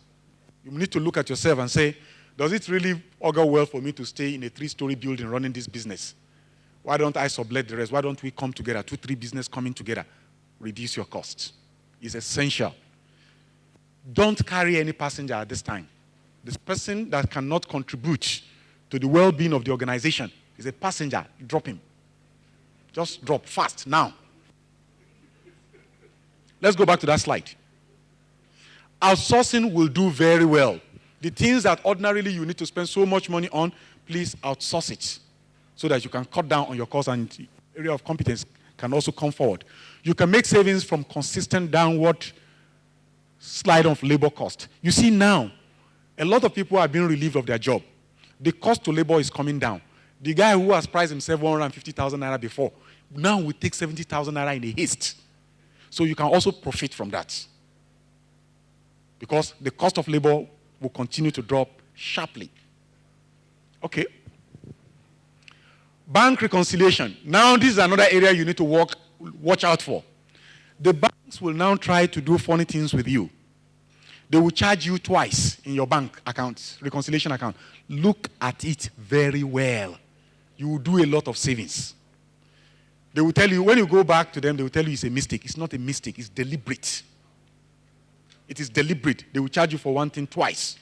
H: You need to look at yourself and say, does it really augur well for me to stay in a 3-story building running this business? Why don't I sublet the rest? Why don't we come together, 2-3 business coming together? Reduce your costs. It's essential. Don't carry any passenger at this time. This person that cannot contribute to the well-being of the organization is a passenger. Drop him. Just drop fast now. Let's go back to that slide. Outsourcing will do very well. The things that ordinarily you need to spend so much money on, please outsource it so that you can cut down on your costs and the area of competence can also come forward. You can make savings from consistent downward slide of labor cost. You see now, a lot of people are being relieved of their job. The cost to labor is coming down. The guy who has priced himself 150,000 naira before, now will take 70,000 naira in a haste. So you can also profit from that. Because the cost of labor will continue to drop sharply. Okay. Bank reconciliation. Now this is another area you need to watch out for. The banks will now try to do funny things with you. They will charge you twice in your bank account, reconciliation account. Look at it very well. You will do a lot of savings. They will tell you, when you go back to them, they will tell you it's a mistake. It's not a mistake, it's deliberate. It is deliberate. They will charge you for one thing twice.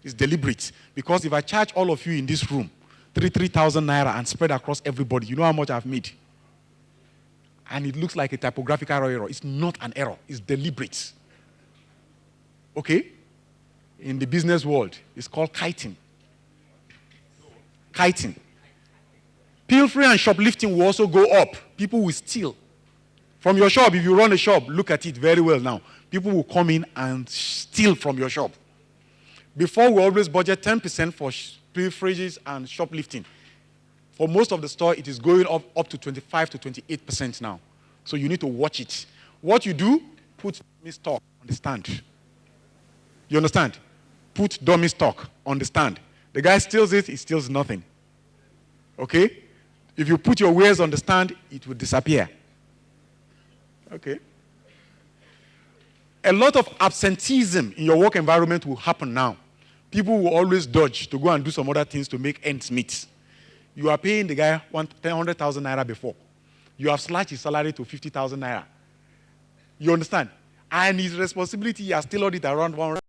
H: It's deliberate. Because if I charge all of you in this room 3,000 naira and spread across everybody, you know how much I've made? And it looks like a typographical error. It's not an error. It's deliberate. Okay? In the business world, it's called kiting. Kiting. Pilfering and shoplifting will also go up. People will steal. From your shop, if you run a shop, look at it very well now. People will come in and steal from your shop. Before, we always budget 10% for pilferages and shoplifting. For most of the store, it is going up to 25 to 28% now. So you need to watch it. What you do, put dummy stock on the stand. You understand? Put dummy stock on the stand. The guy steals it, he steals nothing. Okay? If you put your wares on the stand, it will disappear. Okay? a lot of absenteeism in your work environment will happen now. People will always dodge to go and do some other things to make ends meet. You are paying the guy 100,000 naira before. You have slashed his salary to 50,000 naira. You understand? And his responsibility, he has tailored it around 100.